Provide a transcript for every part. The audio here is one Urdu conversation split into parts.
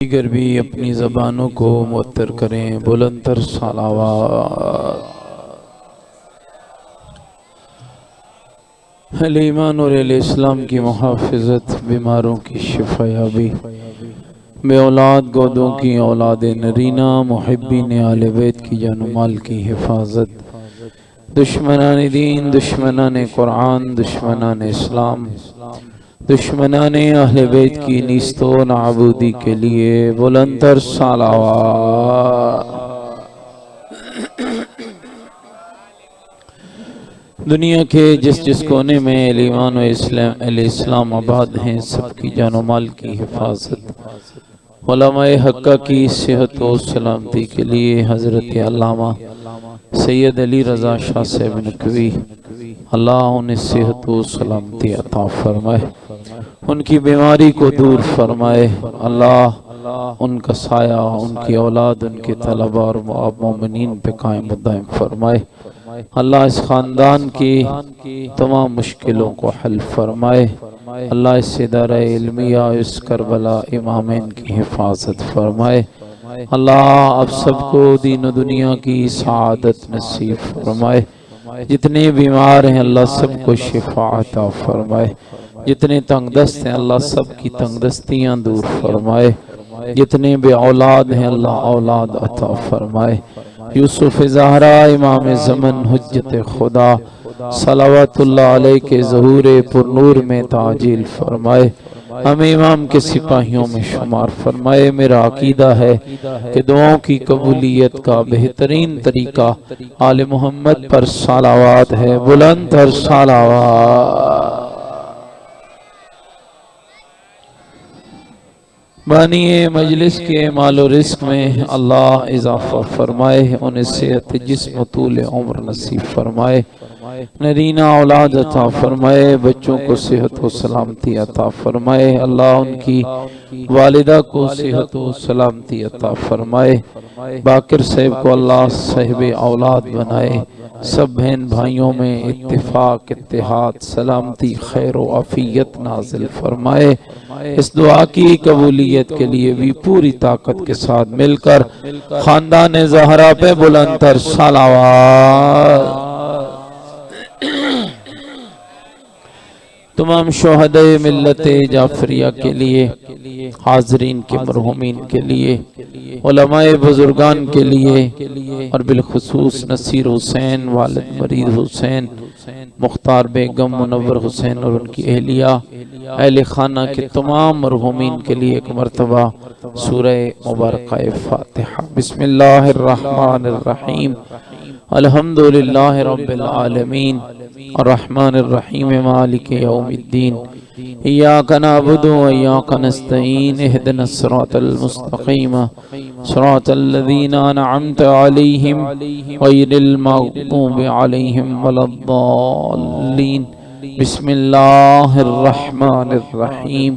دیگر بھی اپنی زبانوں کو معطر کریں بلند تر صلوات۔ اہل ایمان اور اہل اسلام کی محافظت، بیماروں کی شفا یابی، بے اولاد گودوں کی اولاد نرینہ، محبین اہل بیت کی جان و مال کی حفاظت، دشمنان دین، دشمنان قرآن، دشمنان اسلام، دشمنان اہل بیت کی نیست و نابودی کے لیے بلند تر صلوات۔ دنیا کے جس جس کونے میں اہل ایمان و اسلام آباد ہیں، سب کی جان و مال کی حفاظت، علماء حقہ کی صحت و سلامتی کے لیے حضرت علامہ سید علی رضا شاہ صاحب نقوی اللہ انہیں صحت و سلامتی عطا فرمائے، ان کی بیماری کو دور فرمائے، اللہ ان کا سایہ، ان کی اولاد، ان کے طلبہ اور مومنین پہ قائم و دائم فرمائے، اللہ اس خاندان کی تمام مشکلوں کو حل فرمائے، اللہ اس ادارہ علمیہ، اس کربلا امامین کی حفاظت فرمائے، اللہ اب سب کو دین و دنیا کی سعادت نصیب فرمائے، جتنے بیمار ہیں اللہ سب کو شفا عطا فرمائے، جتنے تنگ دست ہیں اللہ سب کی تنگ دستیاں دور فرمائے، جتنے بے اولاد ہیں اللہ اولاد عطا فرمائے، یوسف زہرا امام زمن حجت خدا صلوات اللہ علیہ کے ظہور پر نور میں تعجیل فرمائے، ہمیں امام کے سپاہیوں میں شمار فرمائے۔ میرا عقیدہ ہے کہ دعاؤں کی قبولیت کا بہترین طریقہ آل محمد پر صلوات ہے، بلند تر صلوات۔ بانی مجلس کے مال و رزق میں اللہ اضافہ فرمائے، انہیں صحت جسم و طول عمر نصیب فرمائے، نرینہ اولاد عطا فرمائے، بچوں کو صحت و سلامتی عطا فرمائے، اللہ ان کی والدہ کو صحت و سلامتی عطا فرمائے، باقر صاحب کو اللہ صاحب اولاد بنائے، سب بہن بھائیوں میں اتفاق، اتحاد، سلامتی، خیر و عافیت نازل فرمائے۔ اس دعا کی قبولیت کے لیے بھی پوری طاقت کے ساتھ مل کر خاندان زہرا پہ بلند تر صلوات۔ تمام شہدائے ملت جعفریہ کے لیے، حاضرین کے مرحومین کے لیے، علماء بزرگان کے لیے، اور بالخصوص نصیر حسین، والد مرید حسین، مختار بیگم، منور حسین اور ان کی اہلیہ، اہل خانہ کے تمام مرحومین کے لیے ایک مرتبہ سورہ مبارکہ فاتحہ۔ بسم اللہ الرحمن الرحیم، الحمدللہ رب العالمین، الرحمن الرحیم، مالک یوم الدین، ایاک نعبد و ایاک نستعین، اہدنا الصراط المستقیم، صراط الذین انعمت علیہم غیر المغضوب علیہم ولا الضالین۔ بسم اللہ الرحمن الرحیم،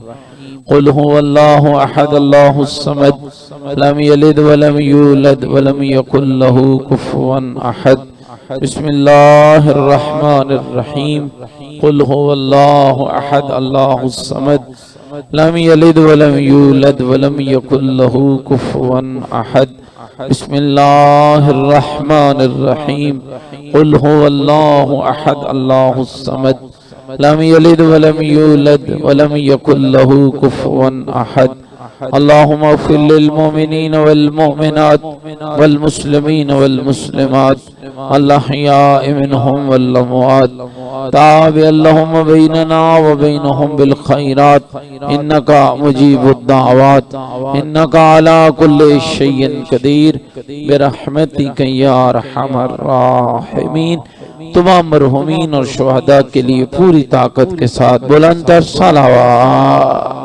قل هو اللہ احد اللہ الصمد، لم یلد ولم یولد ولم یکن له کفوا احد۔ بسم اللہ الرحمن الرحیم، قل هو اللہ احد اللہ الصمد، لم یلد ولم یولد ولم یکن له کفوا احد۔ بسم اللہ الرحمن الرحیم، قل هو اللہ احد اللہ الصمد، لم یلد ولم یولد ولم یکن له کفوا احد۔ اللہم اغفر للمؤمنین والمؤمنات والمسلمین والمسلمات الاحیاء منہم والاموات، تابع اللہم بیننا وبینہم بالخیرات، انکا مجیب الدعوات، انکا علی کل شیء قدیر، برحمتک یا ارحم الراحمین۔ تمام مرحومین اور شہداء کے لیے پوری طاقت کے ساتھ بلند تر صلوات۔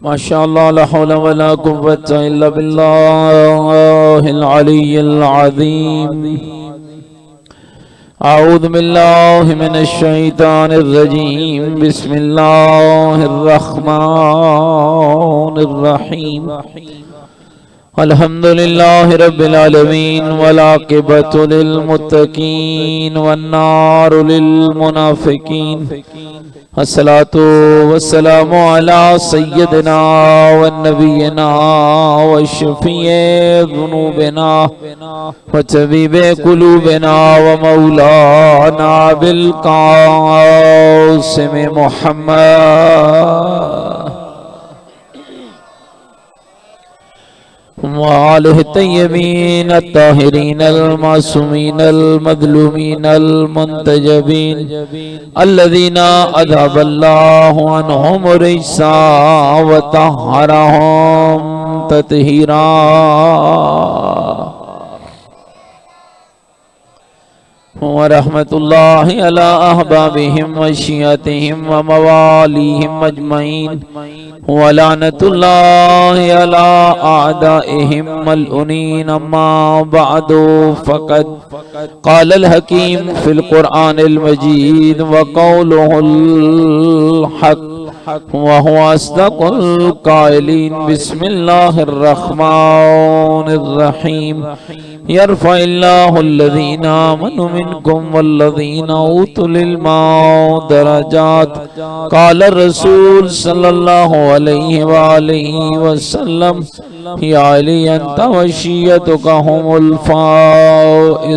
ماشاءاللہ، لا حول ولا قوة الا باللہ العلی العظیم۔ اعوذ باللہ من الشیطان الرجیم، بسم اللہ الرحمن الرحیم، الحمد لله رب العالمين والعاقبة للمتقين والنار للمنافقين الصلاة والسلام على سيدنا ونبينا وشفيع ذنوبنا وطبيب قلوبنا ومولانا بالقاسم محمد وآله الطيبين الطاهرين المعصومين المظلومين المنتجبين الذين أذهب الله عنهم الرجس وطهرهم تطهيرا ورحمة الله على أحبابهم وشيعتهم ومواليهم أجمعين ولعنة الله على أعدائهم ملعونين. أما بعد فقد قال الحكيم في القرآن المجيد وقوله الحق وهو أصدق القائلين. بسم الله الرحمن الرحيم. يرفع الله الذين آمنوا منكم والذين أوتوا العلم درجات. قال الرسول صلى الله عليه وآله وسلم يا علي أنت وشيعتك هم الفائزون.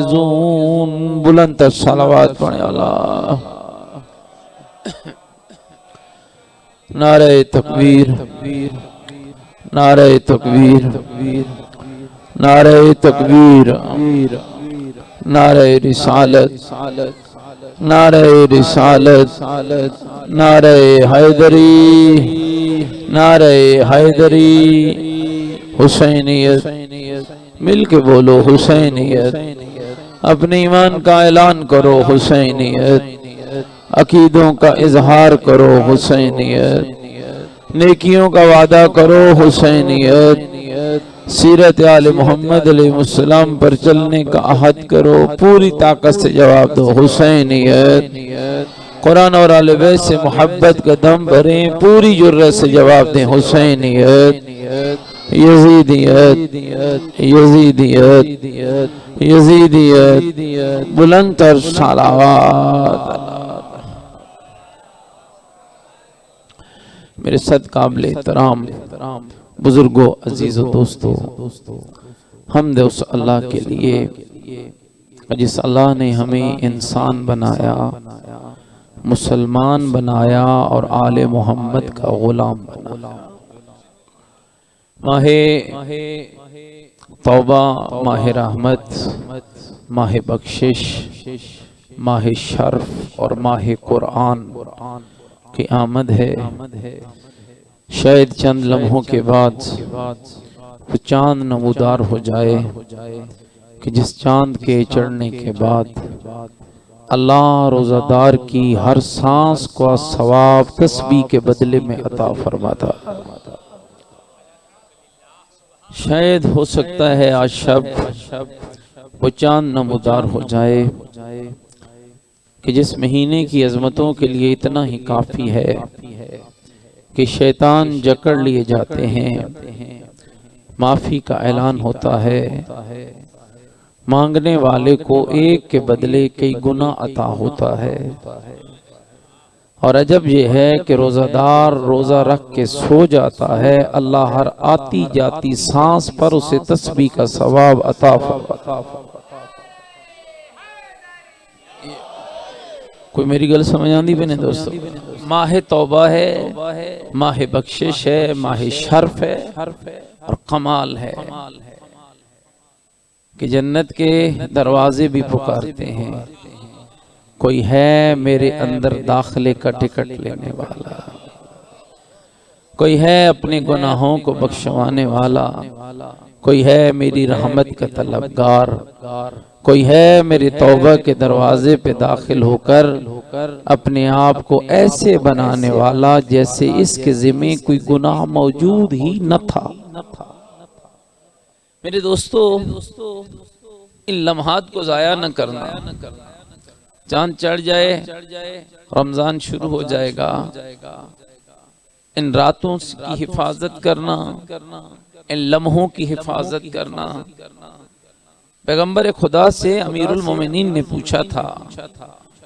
بلند الصلوات پڑھیں اللہ. نعرہ تکبیر، نعرہ تکبیر، نعرہ تکبیر، نعرہ رسالت، نعرہ رسالت، نعرہ حیدری، نعرہ حیدری. حسینیت، مل کے بولو حسینیت. اپنے ایمان کا اعلان کرو حسینیت. عقیدوں کا اظہار کرو حسینیت. نیکیوں کا وعدہ کرو حسینیت. سیرت آل محمد علیہ السلام پر چلنے کا عہد کرو. پوری طاقت سے جواب دو حسینیت. قرآن اور آل بیت سے محبت کا دم بھریں. پوری جرأت سے جواب دیں حسینیت. یزیدیت، یزیدیت، یزیدیت. بلند تر صلوات. میرے صد قابل احترام بزرگوں، عزیز و دوستو، حمد اس اللہ کے لیے جس اللہ نے ہمیں انسان بنایا، مسلمان بنایا اور آل محمد کا غلام بنایا. ماہ توبہ، ماہ رحمت، ماہ بخشش، ماہ شرف اور ماہ قرآن کی آمد ہے. شاید چند لمحوں کے بعد وہ چاند نمودار ہو جائے کہ جس چاند کے چڑھنے کے بعد اللہ روزہ دار کی ہر سانس کو ثواب تسبیح کے بدلے میں عطا فرماتا. شاید ہو سکتا ہے آج شب وہ چاند نمودار ہو جائے کہ جس مہینے کی عظمتوں کے لیے اتنا ہی کافی ہے کہ شیطان جکڑ لیے جاتے ہیں. معافی کا اعلان ہوتا ہے. مانگنے والے کو ایک کے بدلے کئی گنا عطا ہوتا ہے. اور عجب یہ ہے کہ روزہ دار روزہ رکھ کے سو جاتا ہے. اللہ ہر آتی جاتی سانس پر اسے تسبیح کا ثواب عطا فرماتا. کوئی میری گل سمجھ آندی بھی نہیں دوستو؟ ماہ توبہ ہے، ماہ بخشش ہے، ماہ شرف ہے اور کمال ہے کہ جنت کے دروازے بھی پکارتے ہیں. کوئی ہے میرے اندر داخلے کا ٹکٹ لینے والا، کوئی ہے اپنے گناہوں کو بخشوانے والا، کوئی ہے میری رحمت کا طلبگار، کوئی ہے میری توبہ کے دروازے پہ داخل ہو کر اپنے آپ کو ایسے بنانے والا جیسے اس کے ذمہ کوئی گناہ موجود ہی نہ تھا. میرے دوستو، ان لمحات کو ضائع نہ کرنا. چاند چڑھ جائے، رمضان شروع ہو جائے گا. ان راتوں کی حفاظت کرنا، ان لمحوں کی حفاظت کرنا۔ پیغمبر خدا سے امیر المومنین نے پوچھا تھا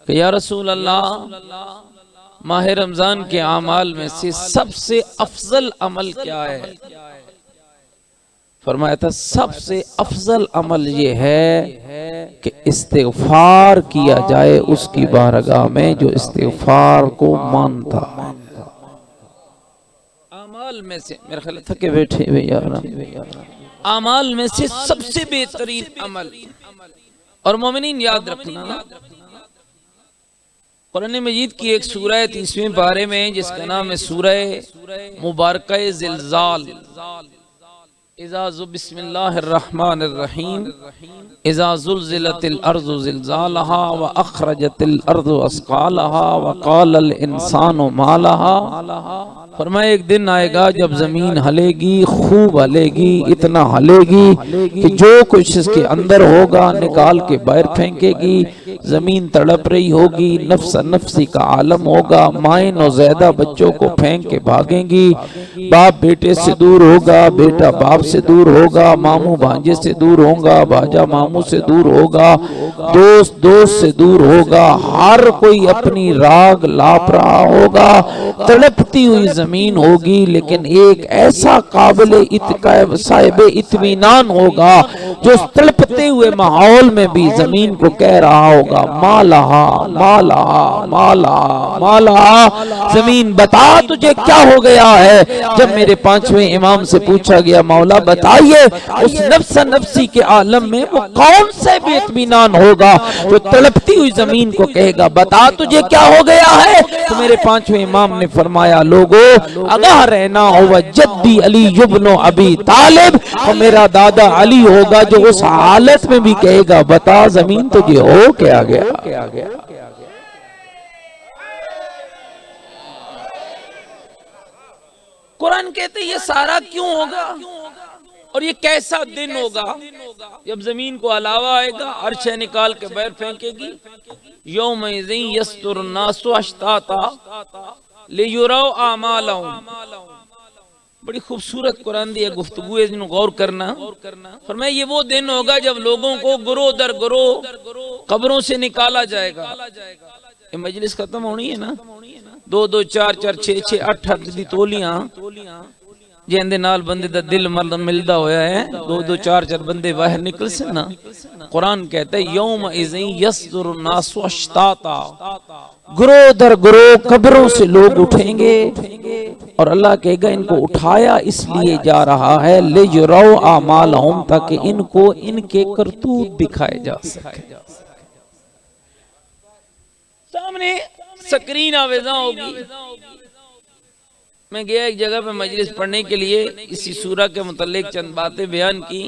کہ یا رسول اللہ، ماہ رمضان کے اعمال میں سے سب سے افضل عمل کیا ہے؟ فرمایا تھا سب سے افضل عمل یہ ہے کہ استغفار کیا جائے اس کی بارگاہ میں جو استغفار کو مانتا ہے۔ اعمال میں سے، میرا خیال تھا کہ بیٹھے ہوئے یار، اعمال میں سے سب سے بہترین عمل، اور مومنین یاد رکھنا قرآن مجید کی ایک سورہ ہے 30ویں پارے میں جس کا نام ہے سورہ مبارکہ زلزال۔ بسم اللہ الرحمن الرحیم، اذا زلزلت الارض زلزالها واخرجت الارض اثقالها وقال الانسان ما لها۔ فرمایا ایک دن آئے گا جب زمین ہلے گی، خوب ہلے گی، اتنا ہلے گی کہ جو کچھ اس کے اندر ہوگا نکال کے باہر پھینکے گی۔ زمین تڑپ رہی ہوگی، نفس نفسی کا عالم ہوگا، مائیں نوزائیدہ بچوں کو پھینک کے بھاگیں گی، باپ بیٹے سے دور ہوگا، بیٹا باپ سے دور ہوگا، ماموں بھانجے سے دور ہوگا، بھاجا ماموں سے دور ہوگا، دوست دوست سے دور ہوگا، ہر کوئی اپنی راگ لاپ رہا ہوگا، تڑپتی ہوئی زمین ہوگی، لیکن ایک ایسا قابل صاحب اطمینان ہوگا جو تڑپتے ہوئے ماحول میں بھی زمین کو کہہ رہا ہوگا مالہا مالہا مالہا مالہا۔ زمین بتا تجھے کیا ہو گیا ہے؟ جب میرے 5ویں امام سے پوچھا گیا مولا بتائیے اس نفس نفسی کے عالم میں وہ کون سے بھی اطمینان ہوگا جو تڑپتی ہوئی زمین کو کہے گا بتا تجھے کیا ہو گیا ہے؟ تو میرے 5ویں امام نے فرمایا لوگو اگاہ رہنا ہوا جدی علی ابن ابی طالب، اور میرا دادا علی ہوگا جو اس حالت میں بھی کہے گا بتا زمین تجھے ہو کیا گیا۔ قرآن کہتے یہ سارا کیوں ہوگا اور یہ کیسا دن ہوگا جب زمین کو علاوہ آئے گا، عرش نکال کے باہر پھینکے گی۔ یومئذ یصدر الناس اشتاتا لیروا اعمالهم۔ بڑی خوبصورت قرآن دی گفتگو ہے، جنہوں غور کرنا۔ فرمایا یہ وہ دن ہوگا جب لوگوں کو گروہ در گروہ قبروں سے نکالا جائے گا۔ یہ مجلس ختم ہونی ہے نا، 2 2 4 4 6 6 8 8 دی تولیاں جہندے نال بندے دا دل ملدا ہویا ہے، 2 2 4 4 بندے باہر نکل سے نا۔ قرآن کہتا ہے یوم اذن یصدر الناس اشتاتا، گروہ در گروہ قبروں سے لوگ اٹھیں گے، اور اللہ کہے گا ان کو اٹھایا اس لیے جا رہا ہے لیجروا اعمالہم، تاکہ ان کو ان کے کرتوت دکھائے جا سکے۔ سامنے سکرین آویزاں ہوگی۔ میں گیا ایک جگہ پہ مجلس پڑھنے کے لیے، اسی سورہ کے متعلق چند باتیں بیان کی۔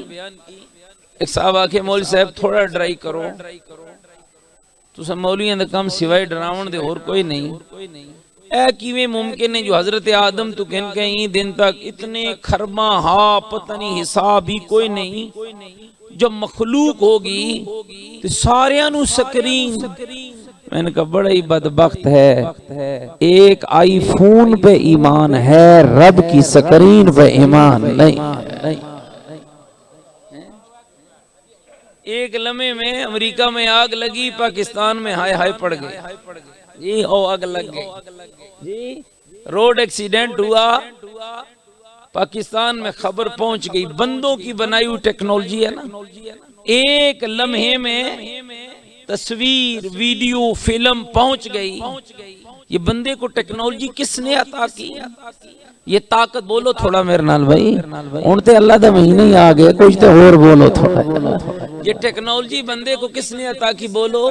ایک صاحب آکے مولوی صاحب تھوڑا ڈرائی کرو، تو سب مولیاں دا کم سوائے ڈراون دے اور کوئی نہیں۔ اے کیویں ممکن ہے جو حضرت آدم تو کن کہیں دن تک اتنے خرمہ ہاں پتہ نہیں حساب ہی کوئی نہیں، جب مخلوق ہوگی تو ساریاں نو سکرین۔ میں نے کہا بڑا ہی بدبخت ہے، ایک آئی فون پہ ایمان ہے، رب کی سکرین پہ ایمان نہیں۔ ایک لمحے میں امریکہ میں آگ لگی، پاکستان میں ہائے ہائے پڑ گئے جی، او آگ لگ گئی جی، روڈ ایکسیڈنٹ ہوا، پاکستان میں خبر پہنچ گئی۔ بندوں کی بنائی ہوئی ٹیکنالوجی ہے نا، ایک لمحے میں تصویر ویڈیو فلم پہنچ گئی۔ یہ بندے کو ٹیکنالوجی کس نے عطا کی؟ یہ طاقت بولو تھوڑا میرے نال بھائی، اونتے اللہ دا مہینہ ہی آگئے، کچھ تے اور بولو تھوڑا۔ یہ ٹیکنالوجی بندے کو کس نے عطا کی بولو؟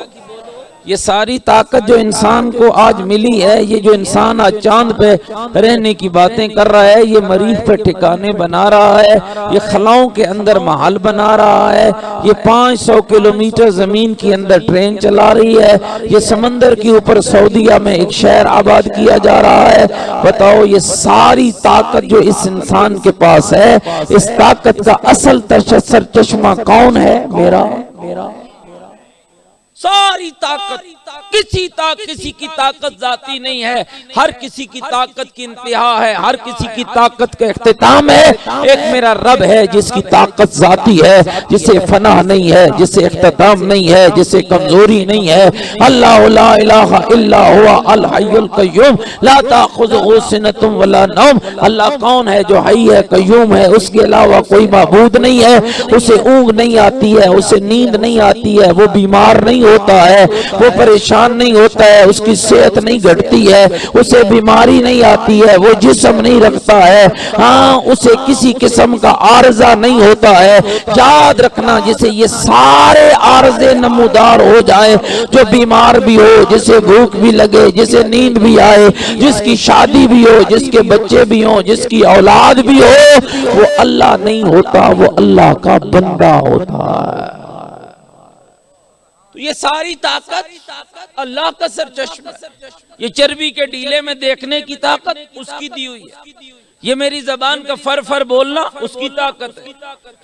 یہ ساری طاقت جو انسان کو آج ملی ہے، یہ جو انسان آج چاند پہ رہنے کی باتیں کر رہا ہے، یہ مریخ پہ ٹھکانے بنا رہا ہے، یہ خلاؤں کے اندر محل بنا رہا ہے، یہ 500 کلومیٹر زمین کی اندر ٹرین چلا رہی ہے، یہ سمندر کے اوپر سعودیہ میں ایک شہر آباد کیا جا رہا ہے۔ بتاؤ یہ ساری طاقت جو اس انسان کے پاس ہے، اس طاقت کا اصل سرچشمہ کون ہے؟ میرا ساری طاقت کسی کی طاقت ذاتی نہیں ہے، ہر کسی کی طاقت کی انتہا ہے، ہر کسی کی طاقت کا اختتام ہے۔ ایک میرا رب ہے جس کی طاقت ذاتی ہے، جسے فنا نہیں ہے، جسے اختتام نہیں ہے، جسے کمزوری نہیں ہے۔ اللہ لا الہ الا ہوا الحی القیوم لا تاخذہ سنۃ ولا نوم۔ اللہ کون ہے؟ جو حی ہے، قیوم ہے، اس کے علاوہ کوئی معبود نہیں ہے۔ اسے اونگ نہیں آتی ہے، اسے نیند نہیں آتی ہے، وہ بیمار نہیں ہوتا ہے، وہ پریشان نہیں ہوتا ہے، اس کی صحت نہیں گھٹتی ہے، اسے بیماری نہیں آتی ہے، وہ جسم نہیں رکھتا ہے، ہاں اسے کسی قسم کا عارضہ نہیں ہوتا ہے۔ یاد رکھنا، جسے یہ سارے عارضے نمودار ہو جائیں، جو بیمار بھی ہو، جسے بھوک بھی لگے، جسے نیند بھی آئے، جس کی شادی بھی ہو، جس کے بچے بھی ہوں، جس کی اولاد بھی ہو، وہ اللہ نہیں ہوتا، وہ اللہ کا بندہ ہوتا ہے۔ تو یہ ساری طاقت اللہ کا سرچشمہ ہے۔ یہ چربی کے ڈیلے میں دیکھنے کی طاقت اس کی دی ہوئی ہے۔ یہ میری زبان کا فر فر بولنا اس کی طاقت ہے۔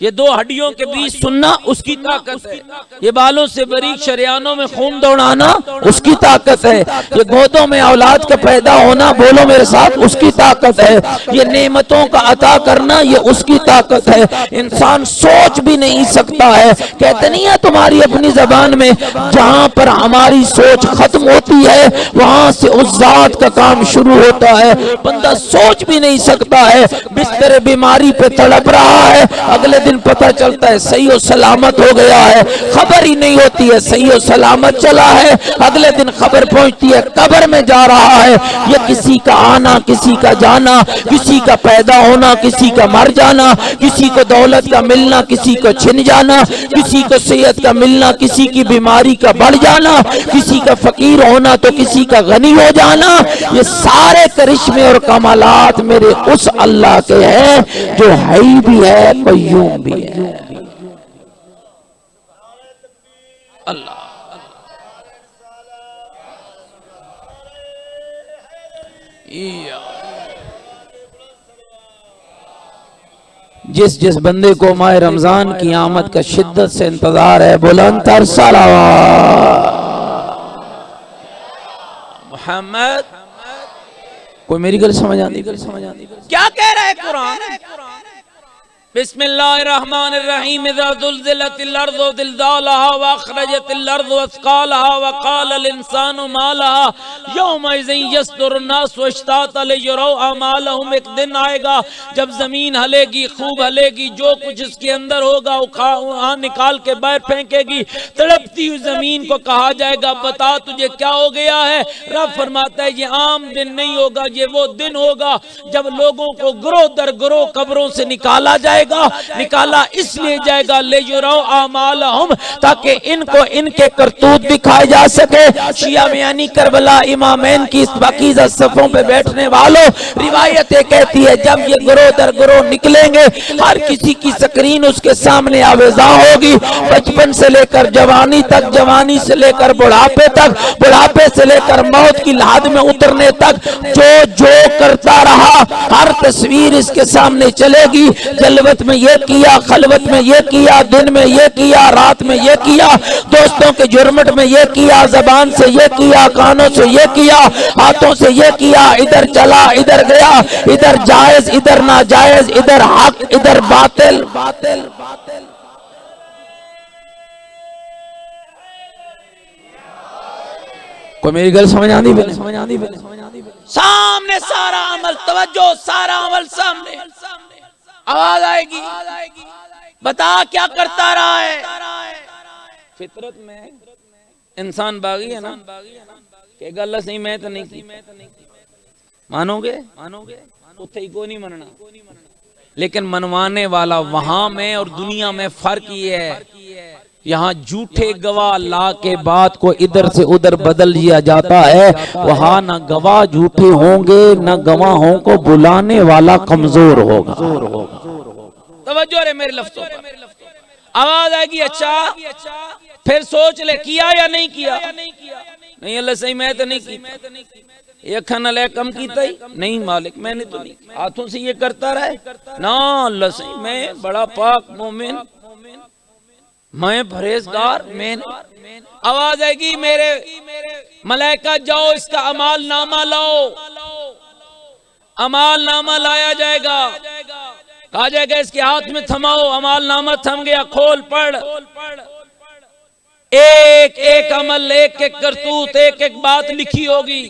یہ دو ہڈیوں کے بیچ سننا اس کی طاقت ہے۔ یہ بالوں سے باریک شریانوں میں خون دوڑانا اس کی طاقت ہے۔ یہ گودوں میں اولاد کا پیدا ہونا، بولو میرے ساتھ، اس کی طاقت ہے۔ یہ نعمتوں کا عطا کرنا، یہ اس کی طاقت ہے۔ انسان سوچ بھی نہیں سکتا ہے۔ کہتے نہیں ہے تمہاری اپنی زبان میں، جہاں پر ہماری سوچ ختم ہوتی ہے وہاں سے اس ذات کا کام شروع ہوتا ہے۔ بندہ سوچ بھی نہیں سکتا ہے، بستر بیماری پہ تڑپ رہا ہے، اگلے دن پتہ چلتا ہے صحیح و سلامت ہو گیا ہے، خبر ہی نہیں ہوتی ہے صحیح و سلامت چلا ہے، اگلے دن خبر پہنچتی ہے قبر میں جا رہا ہے۔ یہ کسی کا آنا، کسی کا جانا، کسی کا پیدا ہونا، کسی کا مر جانا، کسی کو دولت کا ملنا، کسی کو چھن جانا، کسی کو صحت کا ملنا، کسی کی بیماری کا بڑھ جانا، کسی کا فقیر ہونا تو کسی کا غنی ہو جانا، یہ سارے کرشمے اور کمالات میرے اس اللہ کے ہیں جو حی بھی ہے، قیوم بھی ہے۔ اللہ جس بندے کو ماہ رمضان کی آمد کا شدت سے انتظار ہے، بلند تر صلوات محمد۔ کوئی میری گل سمجھ آتی؟ کیا کہہ رہا ہے قرآن؟ بسم اللہ الرحمن الرحیم اذا زلزلت الارض زلزالها واخرجت الارض اثقالها وقال الانسان ما لها یومئذ یصدر الناس اشتاتا لیروا اعمالهم۔ ایک دن آئے گا جب زمین ہلے گی، خوب ہلے گی، جو کچھ اس کے اندر ہوگا وہاں نکال کے باہر پھینکے گی۔ تڑپتی ہوئی زمین کو کہا جائے گا بتا تجھے کیا ہو گیا ہے؟ رب فرماتا ہے یہ عام دن نہیں ہوگا، یہ وہ دن ہوگا جب لوگوں کو گروہ در گروہ قبروں سے نکالا جائے گا۔ نکالا اس لیے جائے گا لیجروا اعمالہم، تاکہ ان کو ان کے کرتوت دکھائے جا سکے۔ شیعہ میانی کربلا امامین کی اس پاکیزہ صفوں پہ بیٹھنے والوں، روایتیں کہتی ہے جب یہ گروہ در گروہ نکلیں گے، ہر کسی کی سکرین اس کے سامنے آویزاں ہوگی، بچپن سے لے کر جوانی تک، جوانی سے لے کر بڑھاپے تک، بڑھاپے سے لے کر موت کی لحد میں اترنے تک جو کرتا رہا، ہر تصویر اس کے سامنے چلے گی۔ جلوت میں یہ کیا، خلوت میں یہ کیا، دن میں یہ کیا، رات میں یہ کیا، دوستوں کے جرمٹ میں یہ کیا، زبان سے یہ کیا، کانوں سے یہ کیا، ہاتھوں سے یہ کیا، ادھر چلا ادھر گیا، ادھر جائز ادھر ناجائز، ادھر حق ادھر باطل۔ کوئی میری گل سمجھ آندی؟ سامنے سارا عمل، توجہ، سارا عمل سامنے، آواز آئے گی بتا کیا کرتا رہا ہے۔ فطرت میں انسان باغی ہے نا، کہ گل صحیح میں تو نہیں کی، مانو گے؟ اتھے ہی کو نہیں مننا، لیکن منوانے والا وہاں میں اور دنیا میں فرق یہ ہے، یہاں جھوٹے گواہ لا کے بات کو ادھر سے ادھر بدل دیا جاتا ہے، وہاں نہ گواہ جھوٹے ہوں گے، نہ گواہوں کو بلانے والا کمزور ہوگا۔ توجہ رہے میرے لفظوں پر، آواز آئے گی اچھا پھر سوچ لے کیا یا نہیں کیا؟ نہیں اللہ صحیح میں تو نہیں کی، یہ کھن علیہ کم کیتا ہی نہیں مالک میں نے تو نہیں، ہاتھوں سے یہ کرتا رہے نا اللہ صحیح میں بڑا پاک مومن، میں پرہیزگار، میں آواز آئے گی میرے ملائکہ جاؤ اس کا اعمال نامہ لاؤ، اعمال نامہ لایا جائے گا، کہا جائے گا اس کے ہاتھ میں تھماؤ، اعمال نامہ تھم گیا، کھول پڑھ، ایک ایک عمل، ایک ایک کرتوت، ایک ایک بات لکھی ہوگی۔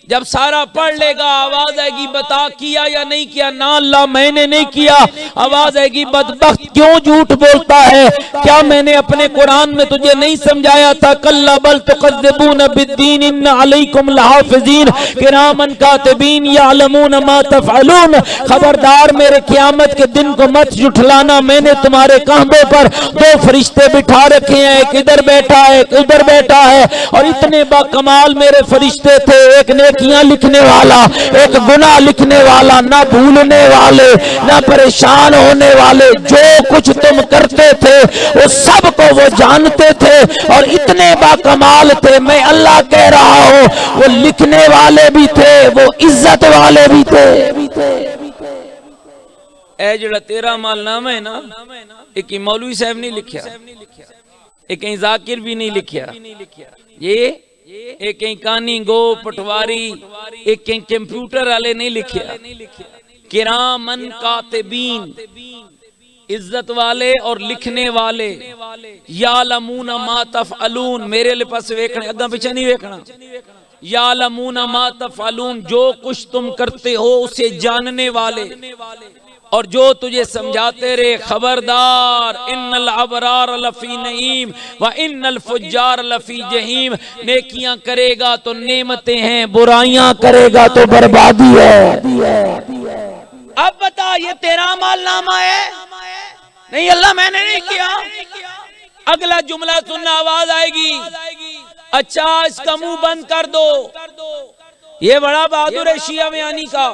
جب سارا پڑھ لے گا آواز آئے گی بتا کیا یا نہیں کیا؟ نا اللہ میں نے نہیں کیا۔ آواز آئے گی بدبخت کیوں جھوٹ بولتا ہے؟ کیا میں نے اپنے قرآن میں تجھے نہیں سمجھایا تھا؟ کلا بل تکذبون بالدین ان علیکم لحافظین کرامن کاتبین یعلمون ما تفعلون۔ خبردار میرے قیامت کے دن کو مت جھٹلانا، میں نے تمہارے کاندھوں پر دو فرشتے بٹھا رکھے ہیں، ایک ادھر بیٹھا ہے ایک ادھر بیٹھا ہے، اور اتنے با کمال میرے فرشتے تھے، ایک نیکیاں لکھنے والا، ایک گناہ لکھنے والا، نہ بھولنے والے نہ پریشان ہونے والے۔ جو کچھ تم کرتے تھے وہ سب کو وہ جانتے تھے اور اتنے با کمال تھے۔ میں اللہ کہہ رہا ہوں وہ لکھنے والے بھی تھے، وہ عزت والے بھی تھے۔ اے جڑا تیرا مال نامہ ہے نا، ایک مولوی صاحب نہیں لکھیا، ایک کہیں ذاکر بھی نہیں لکھیا، یہ ایک کہیں کانی گو پٹواری، ایک کہیں کمپیوٹر والے نہیں لکھیا، کرامن کاتبین، عزت والے اور لکھنے والے، یعلمون ما تفعلون، میرے لئے پاس ویکھنے اگاں پیچھے نہیں ویکھنا، یعلمون ما تفعلون، جو کچھ تم کرتے ہو اسے جاننے والے، اور جو تجھے سمجھاتے رہے خبردار، ان الابرار لفی نعیم وان الفجار لفی جہیم۔ نیکیاں کرے گا تو نعمتیں ہیں، برائیاں کرے گا تو بربادی ہے۔ اب بتا یہ تیرا مال نامہ ہے؟ نہیں اللہ میں نے نہیں کیا۔ اگلا جملہ سننا، آواز آئے گی اچھا اس کا منہ بند کر دو، یہ بڑا بہادر ہے شیعہ میانی کا،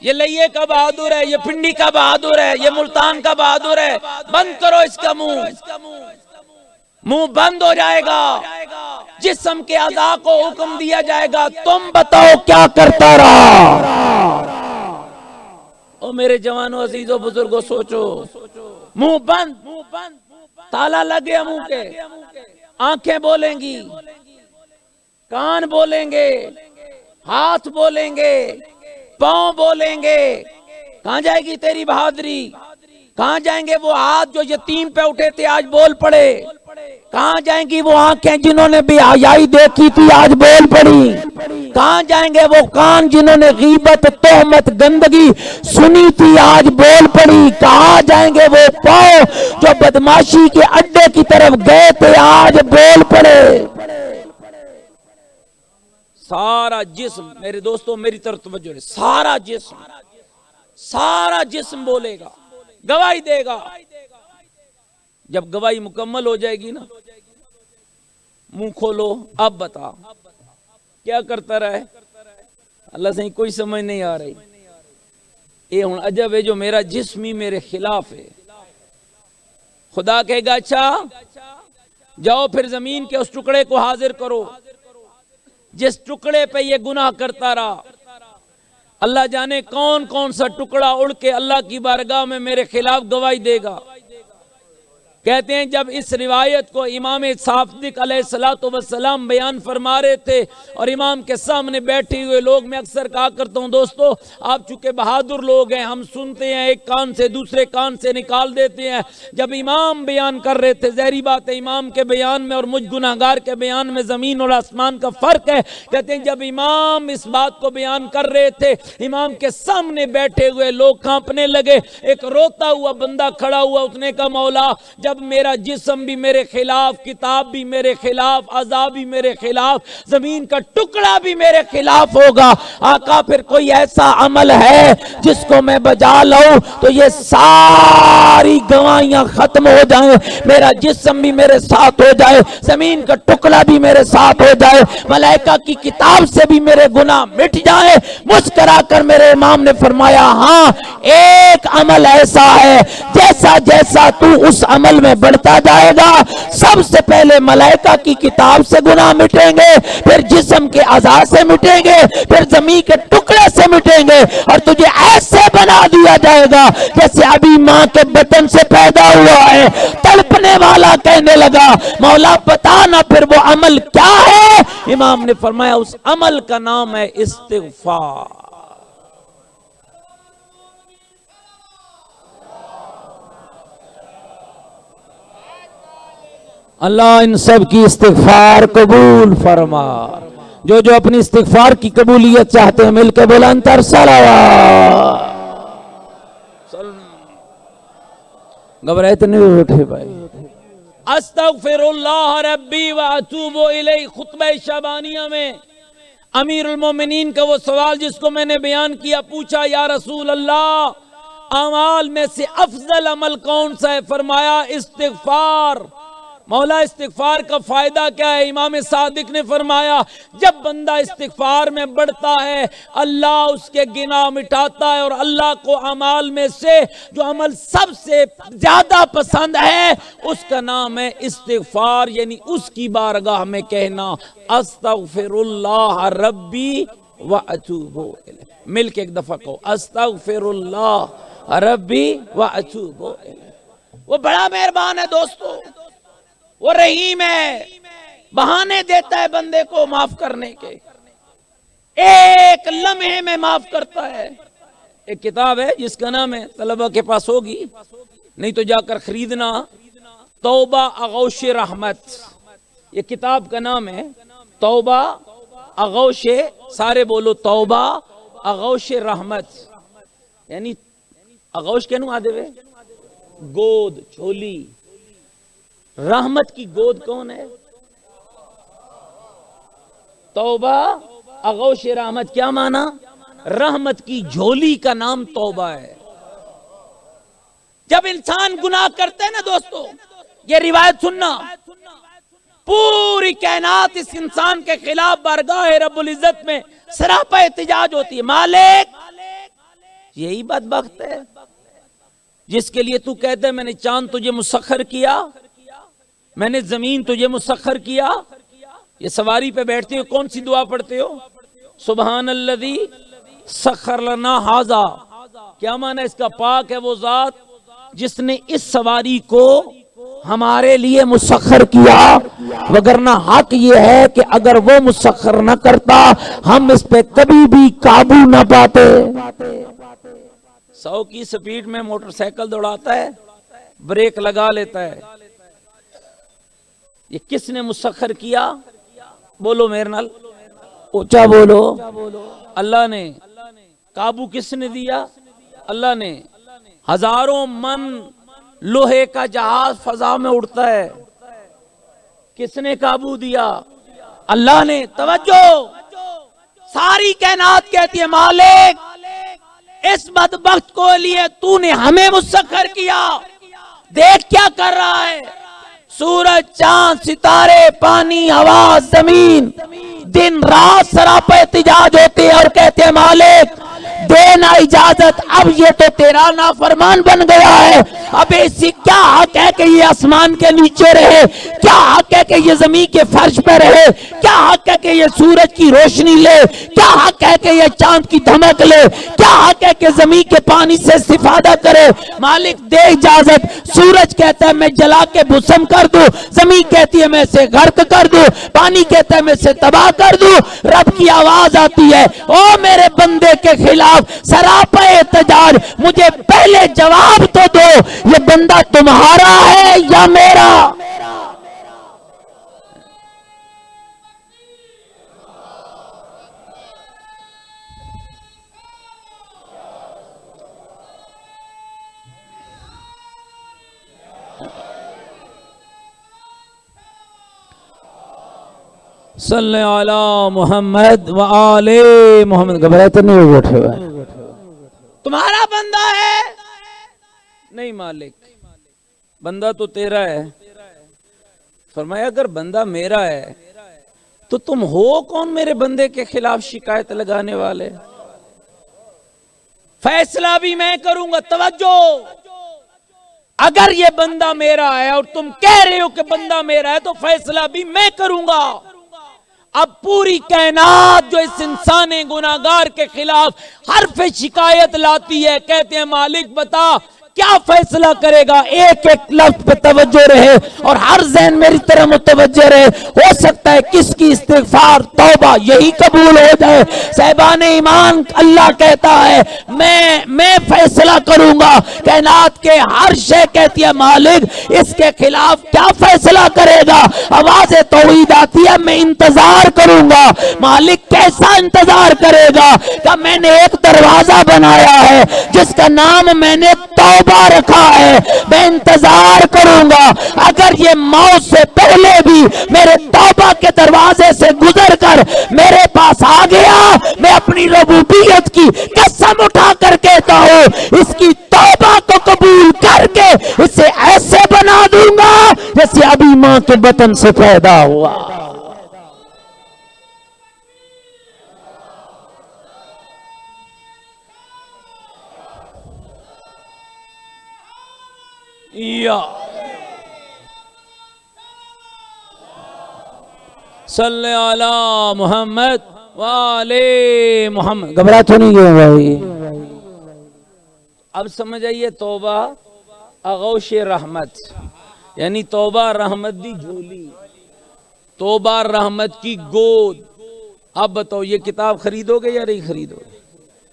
یہ لئیے کا بہادر ہے، یہ پنڈی کا بہادر ہے، یہ ملتان کا بہادر ہے، بند کرو اس کا منہ۔ منہ بند ہو جائے گا، جسم کے اعضاء کو حکم دیا جائے گا تم بتاؤ کیا کرتا رہا۔ او میرے جوانوں عزیزوں بزرگوں سوچو، منہ بند، تالا لگ گیا منہ کے، آنکھیں بولیں گی، کان بولیں گے، ہاتھ بولیں گے، پاؤں بولیں گے۔ کہاں جائے گی تیری بہادری؟ کہاں جائیں گے وہ ہاتھ جو یتیم پہ اٹھے تھے آج بول پڑے؟ کہاں جائیں گی وہ آنکھیں جنہوں نے بے حیائی دیکھی تھی آج بول پڑی؟ کہاں جائیں گے وہ کان جنہوں نے غیبت تہمت گندگی سنی تھی آج بول پڑی؟ کہاں جائیں گے وہ پاؤں جو بدماشی کے اڈے کی طرف گئے تھے آج بول پڑے؟ سارا جسم، میرے دوستوں میری طرف توجہ ہے، سارا جسم بولے گا، گواہی دے گا۔ جب گواہی مکمل ہو جائے گی نا، منہ کھولو، اب بتا کیا کرتا رہے؟ اللہ سے کوئی سمجھ نہیں آ رہی۔ یہ ہن عجب ہے جو میرا جسم ہی میرے خلاف ہے۔ خدا کہے گا اچھا جاؤ پھر زمین کے اس ٹکڑے کو حاضر کرو جس ٹکڑے پہ یہ گناہ کرتا رہا۔ اللہ جانے کون کون سا ٹکڑا اڑ کے اللہ کی بارگاہ میں میرے خلاف گواہی دے گا۔ کہتے ہیں جب اس روایت کو امام صادق علیہ السلام بیان فرما رہے تھے اور امام کے سامنے بیٹھے ہوئے لوگ، میں اکثر کہا کرتا ہوں دوستو آپ چونکہ بہادر لوگ ہیں، ہم سنتے ہیں ایک کان سے دوسرے کان سے نکال دیتے ہیں۔ جب امام بیان کر رہے تھے، ظاہری بات ہے امام کے بیان میں اور مجھ گناہگار کے بیان میں زمین اور آسمان کا فرق ہے۔ کہتے ہیں جب امام اس بات کو بیان کر رہے تھے، امام کے سامنے بیٹھے ہوئے لوگ کانپنے لگے۔ ایک روتا ہوا بندہ کھڑا ہوا، اس نے کہا مولا جب میرا جسم بھی میرے خلاف، کتاب بھی میرے خلاف، اعضاء بھی میرے خلاف، زمین کا ٹکڑا بھی میرے خلاف ہوگا، آقا پھر کوئی ایسا عمل ہے جس کو میں بجا لوں تو یہ ساری گواہیاں ختم ہو جائیں، میرا جسم بھی میرے ساتھ ہو جائے، زمین کا ٹکڑا بھی میرے ساتھ ہو جائے، ملائکہ کی کتاب سے بھی میرے گناہ مٹ جائیں؟ مسکرا کر میرے امام نے فرمایا ہاں ایک عمل ایسا ہے جیسا جیسا تو اس عمل میں بڑھتا جائے گا، سب سے پہلے ملائکہ کی کتاب سے گناہ مٹیں گے، پھر جسم کے اعضاء سے مٹیں گے، پھر زمین کے ٹکڑے سے مٹیں گے، اور تجھے ایسے بنا دیا جائے گا جیسے ابھی ماں کے بطن سے پیدا ہوا ہے۔ تڑپنے والا کہنے لگا مولا بتانا پھر وہ عمل کیا ہے؟ امام نے فرمایا اس عمل کا نام ہے استغفار۔ اللہ ان سب کی استغفار قبول فرما۔ جو جو اپنی استغفار کی قبولیت چاہتے ہیں مل کے بلند تر صلوات۔ گھبرائے تو نہیں اٹھے بھائی۔ استغفر اللہ ربی واتوب الیہ، خطبہ شعبانیہ میں امیر المومنین کا وہ سوال جس کو میں نے بیان کیا، پوچھا یا رسول اللہ اعمال میں سے افضل عمل کون سا ہے؟ فرمایا استغفار۔ مولا استغفار کا فائدہ کیا ہے؟ امام صادق نے فرمایا جب بندہ استغفار میں بڑھتا ہے اللہ اس کے گناہ مٹاتا ہے، اور اللہ کو اعمال میں سے جو عمل سب سے زیادہ پسند ہے اس کا نام ہے استغفار، یعنی اس کی بارگاہ میں کہنا استغفر اللہ ربی واتوب الیہ۔ مل کے ایک دفعہ کہو استغفر اللہ ربی واتوب الیہ۔ وہ بڑا مہربان ہے دوستو، وہ رحیم ہے، بہانے دیتا ہے بندے کو معاف کرنے کے، ایک لمحے میں معاف کرتا ہے۔ ایک کتاب ہے جس کا نام ہے، طلبہ کے پاس ہوگی نہیں تو جا کر خریدنا، توبہ اغوش رحمت، یہ کتاب کا نام ہے توبہ اغوش، سارے بولو توبہ اغوش رحمت، یعنی اغوش کہنو آدھے وے گود چھولی، رحمت کی گود کون ہے؟ توبہ اغوش رحمت کیا مانا؟ رحمت کی جھولی کا نام توبہ ہے۔ جب انسان گناہ کرتے ہیں نا دوستو، یہ روایت سننا، پوری کائنات اس انسان کے خلاف بارگاہ رب العزت میں سراپا احتجاج ہوتی ہے، مالک یہی بدبخت ہے جس کے لیے تو کہتے ہیں میں نے چاند تجھے مسخر کیا، میں نے زمین تجھے مسخر کیا۔ یہ سواری پہ بیٹھتے ہو کون سی دعا پڑھتے ہو؟ سبحان الذی سخر لنا ھذا، کیا معنی اس کا؟ پاک ہے وہ ذات جس نے اس سواری کو ہمارے لیے مسخر کیا، وگرنہ حق یہ ہے کہ اگر وہ مسخر نہ کرتا ہم اس پہ کبھی بھی قابو نہ پاتے۔ 100 کی سپیڈ میں موٹر سائیکل دوڑاتا ہے، بریک لگا لیتا ہے، یہ کس نے مسخر کیا؟ بولو میرے نال اونچا بولو، اللہ نے۔ قابو کس نے دیا؟ اللہ نے۔ ہزاروں من لوہے کا جہاز فضا میں اڑتا ہے، کس نے قابو دیا؟ اللہ نے۔ توجہ، ساری کائنات کہتی ہے مالک اس بدبخت کو لیے تو نے ہمیں مسخر کیا، دیکھ کیا کر رہا ہے، سورج چاند ستارے پانی ہوا زمین دن رات سراپا احتجاج ہوتے ہیں اور کہتے ہیں مالک دینا اجازت، اب یہ تو تیرا نافرمان بن گیا ہے، اب اسی کیا حق ہے کہ یہ آسمان کے نیچے رہے، کیا حق ہے کہ یہ زمین کے فرش پہ رہے، کیا حق ہے کہ یہ سورج کی روشنی لے، کیا حق ہے کہ یہ چاند کی دھمک لے، کیا حق ہے کہ زمین کے پانی سے استفادہ کرے؟ مالک دے اجازت۔ سورج کہتا ہے میں جلا کے بھسم کر دوں، زمین کہتی ہے میں اسے غرق کر دوں، پانی کہتا ہے میں اسے تباہ کر دوں۔ رب کی آواز آتی ہے او میرے بندے کے خلاف سراپا احتجاج، مجھے پہلے جواب تو دو، یہ بندہ تمہارا ہے یا میرا؟ صلی علی محمد و آل محمد۔ گھبرائے تو نہیں بیٹھے ہوئے؟ تمہارا بندہ ہے؟ نہیں مالک، بندہ تو تیرا ہے۔ فرمایا اگر بندہ میرا ہے تو تم ہو کون میرے بندے کے خلاف شکایت لگانے والے؟ فیصلہ بھی میں کروں گا۔ توجہ، اگر یہ بندہ میرا ہے اور تم کہہ رہے ہو کہ بندہ میرا ہے تو فیصلہ بھی میں کروں گا۔ اب پوری کائنات جو اس انسان گناہگار کے خلاف حرف شکایت لاتی ہے، کہتے ہیں مالک بتا کیا فیصلہ کرے گا؟ ایک ایک لفظ پہ توجہ رہے اور ہر ذہن میری طرح متوجہ رہے، ہو سکتا ہے کس کی استغفار توبہ یہی قبول ہو جائے۔ صاحبان ایمان، اللہ کہتا ہے میں فیصلہ کروں گا، کائنات کے ہر شے کہتی ہے مالک اس کے خلاف کیا فیصلہ کرے گا؟ آواز توحید آتی ہے میں انتظار کروں گا۔ مالک کیسا انتظار کرے گا؟ کہ میں نے ایک دروازہ بنایا ہے جس کا نام میں نے توبہ رکھا ہے، میں انتظار کروں گا، اگر یہ موت سے پہلے بھی میرے توبہ کے دروازے سے گزر کر میرے پاس آ گیا، میں اپنی ربوبیت کی قسم اٹھا کر کہتا ہوں اس کی توبہ کو قبول کر کے اسے ایسے بنا دوں گا جیسے ابھی ماں کے بطن سے پیدا ہوا۔ یا صلی علی محمد وعلی محمد۔ گھبرا تو نہیں گئے بھائی؟ اب سمجھ آئیے، توبہ آغوش رحمت، یعنی توبہ رحمت دی جھولی، توبہ رحمت کی گود۔ اب بتاؤ یہ کتاب خریدو گے یا نہیں خریدو گے؟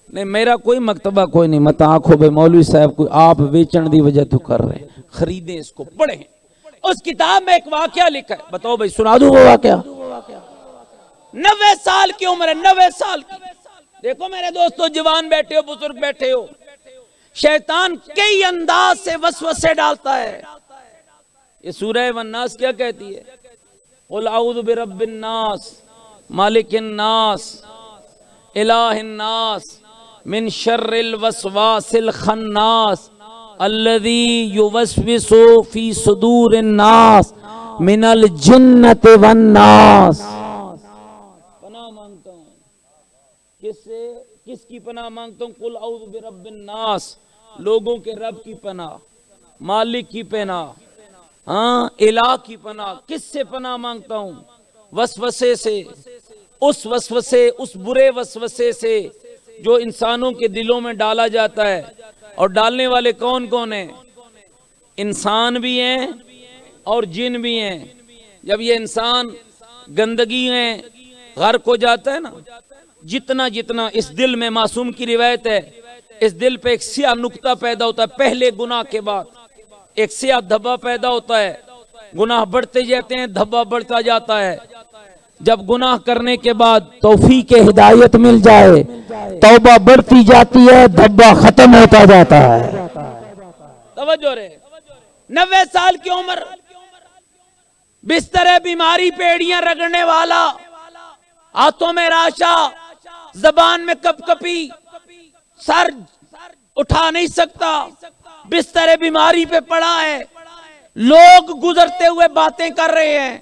نہیں، میرا کوئی مکتبہ کوئی نہیں، مت آنکھوں بے مولوی صاحب کوئی آپ ویچن دی وجہ تو کر رہے ہیں، خریدیں اس کو، پڑھیں۔ اس کتاب میں ایک واقعہ لکھا ہے، بتاؤ بھائی سنا دوں وہ واقعہ۔ 90 سال کی عمر ہے، 90 سال کی۔ دیکھو میرے دوستو، جوان بیٹھے ہو، بزرگ بیٹھے ہو، شیطان کئی انداز سے وسوسے ڈالتا ہے۔ یہ سورہ والناس کیا کہتی ہے؟ قل اعوذ برب الناس مالک الناس الہ الناس من شر الوسواس الخناس الذی یوسوس فی صدور الناس من الجنۃ والناس۔ پناہ مانگتا ہوں کس سے؟ کس کی پناہ مانگتا ہوں؟ قل اعوذ برب الناس، لوگوں کے رب کی پناہ، مالک کی پناہ، ہاں الہ کی پناہ۔ کس سے پناہ مانگتا ہوں؟ وسوسے سے، اس وسوسے، اس برے وسوسے سے جو انسانوں کے دلوں میں ڈالا جاتا ہے۔ اور ڈالنے والے کون کون ہیں؟ انسان بھی ہیں اور جن بھی ہیں۔ جب یہ انسان گندگی میں غرق ہو جاتا ہے نا، جتنا جتنا اس دل میں، معصوم کی روایت ہے، اس دل پہ ایک سیاہ نقطہ پیدا ہوتا ہے پہلے گناہ کے بعد، ایک سیاہ دھبا پیدا ہوتا ہے، گناہ بڑھتے جاتے ہیں، دھبا بڑھتا جاتا ہے۔ جب گناہ کرنے کے بعد توفیق ہدایت مل جائے، توبہ بڑھتی جاتی ہے، دھبا ختم ہوتا جاتا ہے۔ توجہ رہے، 90 سال کی عمر، بستر بیماری، پیڑیاں رگڑنے والا، ہاتھوں میں راشا، زبان میں کپ کپی، سر اٹھا نہیں سکتا، بستر بیماری پہ پڑا ہے۔ لوگ گزرتے ہوئے باتیں کر رہے ہیں،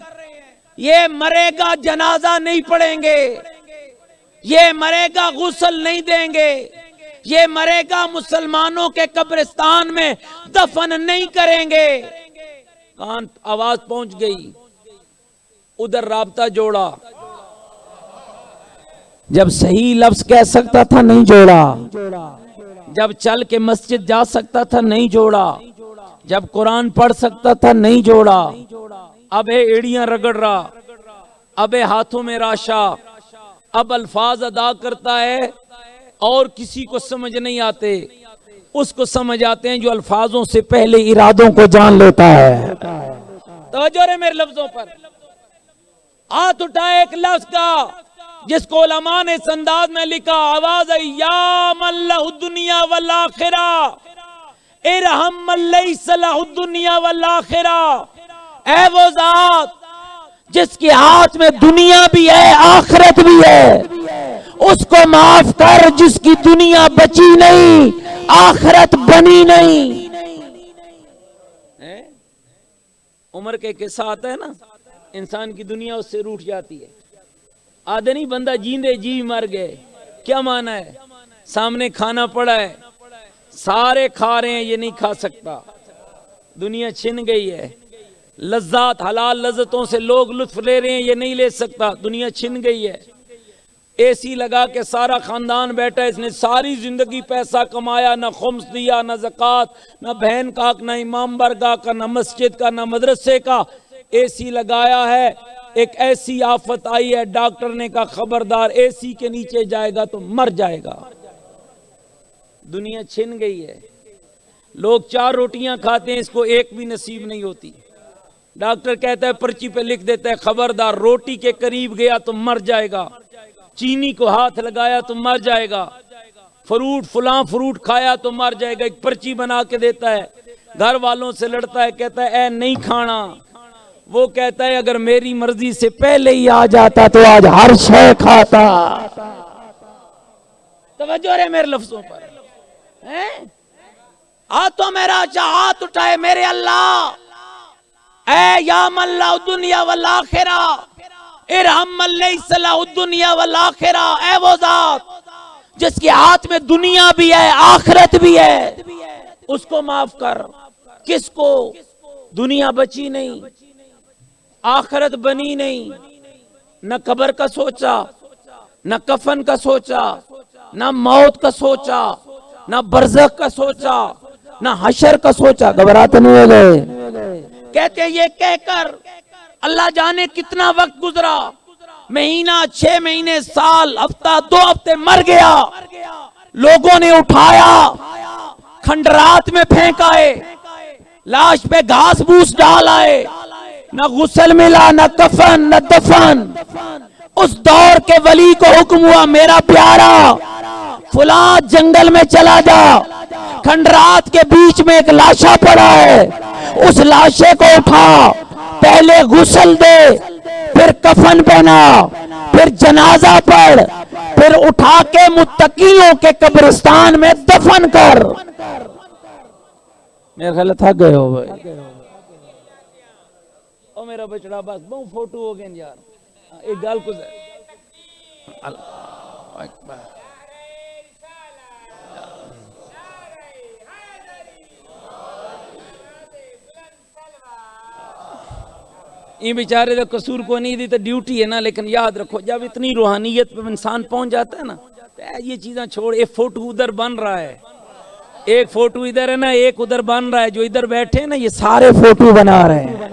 یہ مرے گا جنازہ نہیں پڑھیں گے، یہ مرے گا غسل نہیں دیں گے، یہ مرے گا مسلمانوں کے قبرستان میں دفن نہیں کریں گے۔ کان آواز پہنچ گئی، ادھر رابطہ جوڑا، جب صحیح لفظ کہہ سکتا تھا نہیں جوڑا، جب چل کے مسجد جا سکتا تھا نہیں جوڑا، جب قرآن پڑھ سکتا تھا نہیں جوڑا، اب ہے ایڑیاں رگڑ رہا، اب ہے ہاتھوں میں راشا، اب الفاظ ادا کرتا ہے اور کسی کو سمجھ نہیں آتے، اس کو سمجھ آتے ہیں جو الفاظوں سے پہلے ارادوں کو جان لیتا ہے۔ توجہ رہے میرے لفظوں پر، ہاتھ اٹھائے ایک لفظ کا جس کو علماء نے اس انداز میں لکھا، آواز ہے یا من لہ الدنیا والآخرہ ارحم من لیس لہ الدنیا والآخرہ۔ اے وہ ذات جس کے ہاتھ میں دنیا بھی ہے آخرت بھی ہے، اس کو معاف کر جس کی دنیا بچی نہیں، آخرت بنی نہیں۔ عمر کے قصہ آتا ہے نا، انسان کی دنیا اس سے روٹ جاتی ہے۔ آدھے نہیں بندہ جیندے جی مر گئے، کیا معنی ہے؟ سامنے کھانا پڑا ہے، سارے کھا رہے ہیں، یہ نہیں کھا سکتا، دنیا چھن گئی ہے، لذات حلال لذتوں سے لوگ لطف لے رہے ہیں، یہ نہیں لے سکتا، دنیا چھن گئی ہے۔ اے سی لگا کے سارا خاندان بیٹھا، اس نے ساری زندگی پیسہ کمایا، نہ خمس دیا، نہ زکوٰۃ، نہ بہن کا حق، نہ امام برگاہ کا، نہ مسجد کا، نہ مدرسے کا۔ اے سی لگایا ہے، ایک ایسی آفت آئی ہے، ڈاکٹر نے کہا خبردار اے سی کے نیچے جائے گا تو مر جائے گا۔ دنیا چھن گئی ہے، لوگ 4 روٹیاں کھاتے ہیں، اس کو ایک بھی نصیب نہیں ہوتی۔ ڈاکٹر کہتا ہے پرچی پہ لکھ دیتا ہے خبردار روٹی کے قریب گیا تو مر جائے گا، چینی کو ہاتھ لگایا تو مر جائے گا، فروٹ فلاں فروٹ کھایا تو مر جائے گا۔ ایک پرچی بنا کے دیتا ہے، گھر والوں سے لڑتا ہے، کہتا ہے اے نہیں کھانا۔ وہ کہتا ہے اگر میری مرضی سے پہلے ہی آ جاتا تو آج ہر شے کھاتا۔ توجہ رہے میرے لفظوں پر، ہاتھوں میرا ہاتھ اٹھائے میرے اللہ، اے یا من لا الدنیا والآخرہ ارحم من لیس لا الدنیا والآخرہ، اے وہ ذات جس کے ہاتھ میں دنیا بھی ہے آخرت بھی ہے، اس کو معاف کر۔ کس کو؟ دنیا بچی نہیں، آخرت بنی نہیں، نہ قبر کا سوچا، نہ کفن کا سوچا، نہ موت کا سوچا، نہ برزخ کا سوچا، نہ حشر کا سوچا۔ گھبراتے نہیں گئے؟ کہتے ہیں یہ کہہ کر اللہ جانے کتنا وقت گزرا، مہینہ، 6 مہینے، سال، ہفتہ، 2 ہفتے، مر گیا۔ لوگوں نے اٹھایا، کھنڈرات میں پھینکائے، لاش پہ گھاس بھوس ڈال آئے، نہ غسل ملا، نہ کفن، نہ دفن۔ اس دور کے ولی کو حکم ہوا میرا پیارا فلاں جنگل میں چلا جا، کھنڈرات کے بیچ میں ایک لاشا پڑا ہے، اس لاشے کو اٹھا، پہلے غسل دے، پھر کفن پہنا، پھر جنازہ پڑھ، پھر اٹھا کے متقیوں کے قبرستان میں دفن کر۔ میرے خیال تھک گئے ہو بھائی، او میرا بچڑا بس بہت فوٹو ہو گئے یار، ایک گال کو اللہ اکبر۔ یہ بیچارے تو قصور کو نہیں دی تو ڈیوٹی ہے نا، لیکن یاد رکھو جب اتنی روحانیت پہ انسان پہنچ جاتا ہے نا، یہ چیزاں چھوڑ، ایک فوٹو ادھر بن رہا ہے، ایک فوٹو ادھر ہے نا، ایک ادھر بن رہا ہے، جو ادھر بیٹھے ہیں نا یہ سارے فوٹو بنا رہے ہیں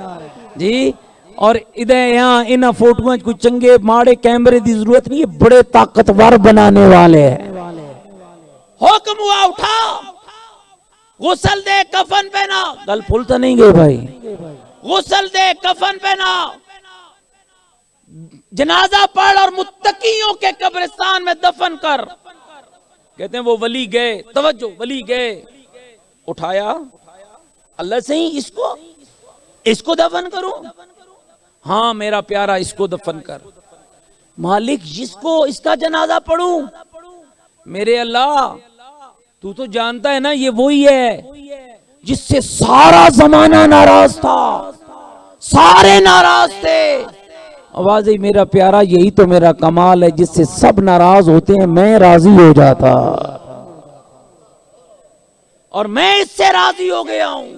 جی۔ اور ادھر یہاں انہاں فوٹویں کوئی چنگے ماڑے کیمرے دی ضرورت نہیں، یہ بڑے طاقتور بنانے والے ہیں۔ حکم ہوا اٹھا، غسل دے، کفن پہنا، گل پھولتا نہیں گئے بھائی، غسل دے، کفن پہنا، جنازہ پڑھ اور متقیوں کے قبرستان میں دفن کر۔ کہتے ہیں وہ ولی گئے، توجہ، ولی گئے، اٹھایا، اللہ سے ہی اس کو دفن کروں؟ ہاں میرا پیارا اس کو دفن کر۔ مالک اس کا جنازہ پڑھوں؟ میرے اللہ تو جانتا ہے نا یہ وہی ہے جس سے سارا زمانہ ناراض تھا، سارے ناراض تھے۔ آواز ہی میرا پیارا یہی تو میرا کمال ہے، جس سے سب ناراض ہوتے ہیں میں راضی ہو جاتا، اور میں اس سے راضی ہو گیا ہوں۔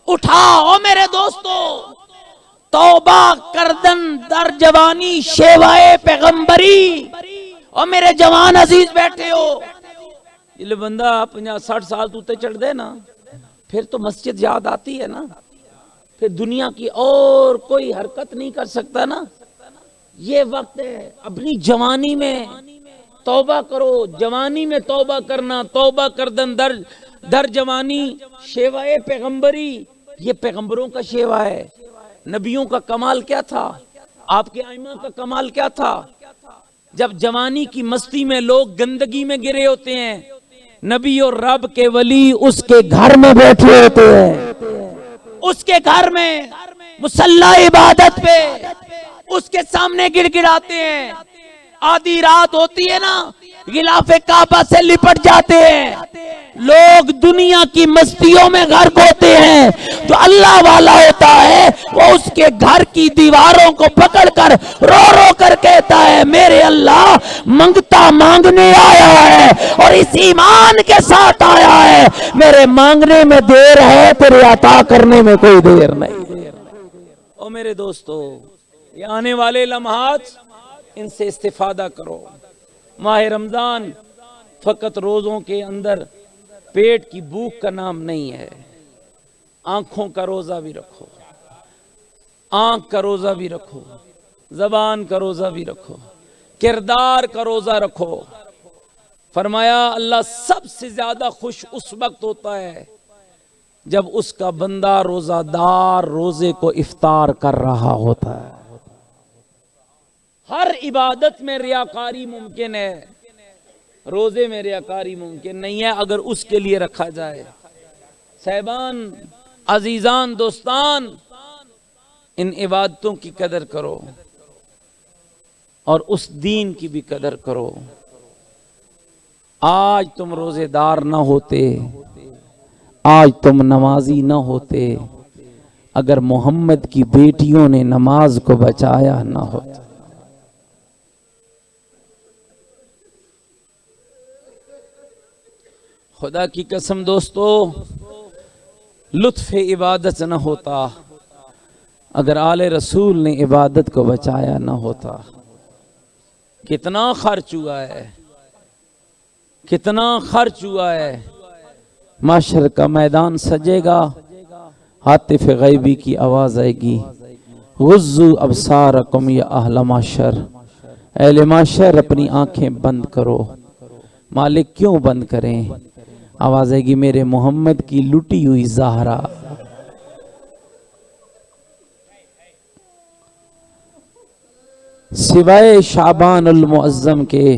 اٹھاؤ میرے دوستو، توبہ کردن در جوانی شیوائے پیغمبری۔ اور میرے جوان عزیز بیٹھے ہو، یہ بندہ 50-60 سال تو چڑھ دے نا، پھر تو مسجد یاد آتی ہے نا، پھر دنیا کی اور کوئی حرکت نہیں کر سکتا نا۔ یہ وقت ہے اپنی جوانی میں توبہ کرو، جوانی میں توبہ کرنا، توبہ کردن در جوانی شیوائے پیغمبری۔ یہ پیغمبروں کا شیوا ہے، نبیوں کا کمال کیا تھا، آپ کے ائمہ کا کمال کیا تھا؟ جب جوانی کی مستی میں لوگ گندگی میں گرے ہوتے ہیں، نبی اور رب کے ولی اس کے گھر میں بیٹھے ہوتے ہیں، اس کے گھر میں مصلی عبادت پہ اس کے سامنے گڑ گڑاتے ہیں۔ آدھی رات ہوتی ہے نا، غلاف کعبہ سے لپٹ جاتے ہیں۔ لوگ دنیا کی مستیوں میں غرق ہوتے ہیں، جو اللہ والا ہوتا ہے وہ اس کے گھر کی دیواروں کو پکڑ کر رو رو کر کہتا ہے میرے اللہ منگتا مانگنے آیا ہے، اور اس ایمان کے ساتھ آیا ہے، میرے مانگنے میں دیر ہے، تیرے عطا کرنے میں کوئی دیر نہیں۔ او میرے دوستو، یہ آنے والے لمحات ان سے استفادہ کرو۔ ماہ رمضان فقط روزوں کے اندر پیٹ کی بھوک کا نام نہیں ہے، آنکھوں کا روزہ بھی رکھو، آنکھ کا روزہ بھی رکھو، زبان کا روزہ بھی رکھو، کردار کا روزہ رکھو۔ فرمایا اللہ سب سے زیادہ خوش اس وقت ہوتا ہے جب اس کا بندہ روزہ دار روزے کو افطار کر رہا ہوتا ہے۔ ہر عبادت میں ریاکاری ممکن ہے، روزے میں ریاکاری ممکن نہیں ہے اگر اس کے لیے رکھا جائے۔ صاحبان، عزیزان، دوستان، ان عبادتوں کی قدر کرو اور اس دین کی بھی قدر کرو۔ آج تم روزے دار نہ ہوتے، آج تم نمازی نہ ہوتے اگر محمد کی بیٹیوں نے نماز کو بچایا نہ ہوتا۔ خدا کی قسم دوستو، لطف عبادت نہ ہوتا اگر آل رسول نے عبادت کو بچایا نہ ہوتا۔ کتنا خرچ ہوا ہے، کتنا خرچ ہوا ہے۔ معاشر کا میدان سجے گا، ہاتف غیبی کی آواز آئے گی، غضوا ابصارکم یا اہل معاشر، اہل معاشر اپنی آنکھیں بند کرو۔ مالک کیوں بند کریں؟ آواز آئے گی میرے محمد کی لٹی ہوئی زہرا۔ سوائے شعبان المعظم کے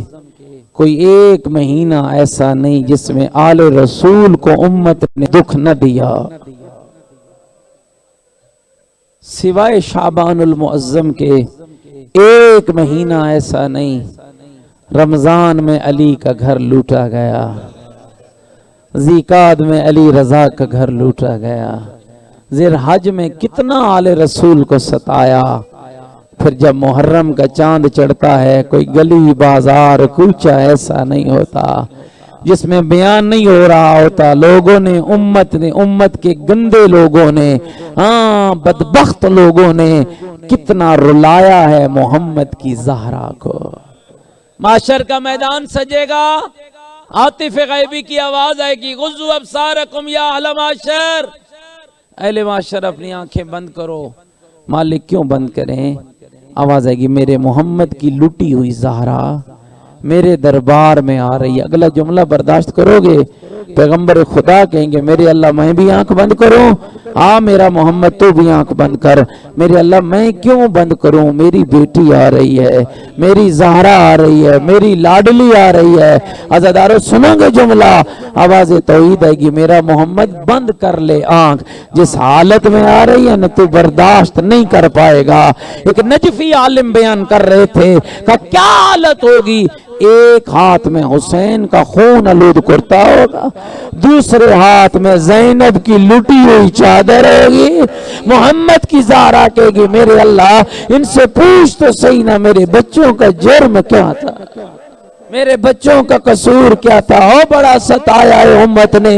کوئی ایک مہینہ ایسا نہیں جس میں آل رسول کو امت نے دکھ نہ دیا۔ سوائے شعبان المعظم کے ایک مہینہ ایسا نہیں۔ رمضان میں علی کا گھر لوٹا گیا، ذیقعد میں علی رضا کا گھر لوٹا گیا، ذوالحج میں کتنا آل رسول کو ستایا۔ پھر جب محرم کا چاند چڑھتا ہے کوئی گلی بازار کوچہ ایسا نہیں ہوتا جس میں بیان نہیں ہو رہا ہوتا لوگوں نے امت کے گندے لوگوں نے، بدبخت لوگوں نے کتنا رلایا ہے محمد کی زہرا کو۔ معاشر کا میدان سجے گا، عاطف غیبی کی آواز آئے گی، غضوا ابصارکم یا اہل معاشر، اہل معاشر اپنی آنکھیں بند کرو۔ مالک کیوں بند کریں؟ آواز آئے گی میرے محمد کی لٹی ہوئی زہرا میرے دربار میں آ رہی ہے۔ اگلا جملہ برداشت کرو گے؟ پیغمبر خدا کہیں گے میرے اللہ میں بھی آنکھ بند کروں؟ میرا محمد تو بھی آنکھ بند کر۔ میرے اللہ میں کیوں بند کروں؟ میری بیٹی آ رہی ہے، میری زہرا آ رہی ہے، میری لاڈلی آ رہی ہے۔ عزادارو سنو گے جملہ؟ آواز توحید آئے گی میرا محمد بند کر لے آنکھ، جس حالت میں آ رہی ہے نہ تو برداشت نہیں کر پائے گا۔ ایک نجفی عالم بیان کر رہے تھے کہ کیا حالت ہوگی؟ ایک ہاتھ میں حسین کا خون آلود کرتا ہوگا، دوسرے ہاتھ میں زینب کی لٹی ہوئی چادر ہوگی۔ محمد کی زہرا کہے گی میرے اللہ ان سے پوچھ تو صحیح نہ میرے بچوں کا جرم کیا تھا، میرے بچوں کا قصور کیا تھا؟ بڑا ستایا ہے امت نے۔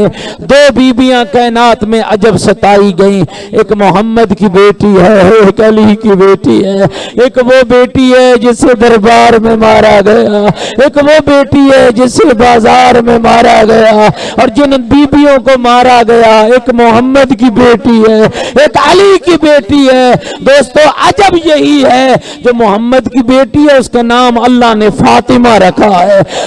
دو بیبیاں کائنات میں عجب ستائی گئیں، ایک محمد کی بیٹی ہے، ایک علی کی بیٹی ہے۔ ایک وہ بیٹی ہے جسے دربار میں مارا گیا، ایک وہ بیٹی ہے جسے بازار میں مارا گیا، اور جن بیبیوں کو مارا گیا ایک محمد کی بیٹی ہے، ایک علی کی بیٹی ہے۔ دوستو عجب یہی ہے، جو محمد کی بیٹی ہے اس کا نام اللہ نے فاطمہ رکھا ہے،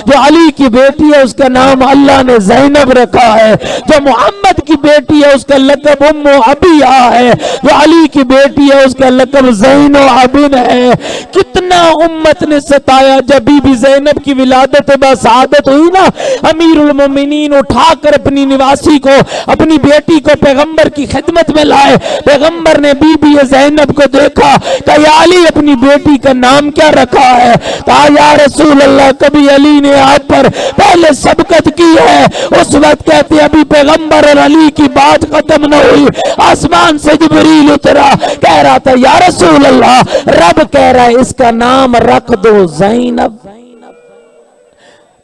جو علی کی بیٹی ہے اس کا نام اللہ نے زینب رکھا ہے، جو محمد کی بیٹی ہے اس کا لقب ام عبیہ ہے، جو علی کی بیٹی ہے اس کا لقب زین و عابد ہے۔ کتنا امت نے ستایا۔ جب بی بی زینب کی ولادت بسعادت ہوئی نا، امیر المومنین اٹھا کر اپنی نواسی کو، اپنی بیٹی کو پیغمبر کی خدمت میں لائے۔ پیغمبر نے بی بی زینب کو دیکھا کہ یا علی اپنی بیٹی کا نام کیا رکھا ہے؟ کہا یا رسول اللہ کبھی علی نے آپ پر پہلے سبقت کی ہے؟ اس وقت کہتے ابھی پیغمبر اور علی کی بات ختم نہ ہوئی، آسمان سے جبریل اترا، کہہ رہا تھا یا رسول اللہ رب کہہ رہا ہے اس کا نام رکھ دو زینب،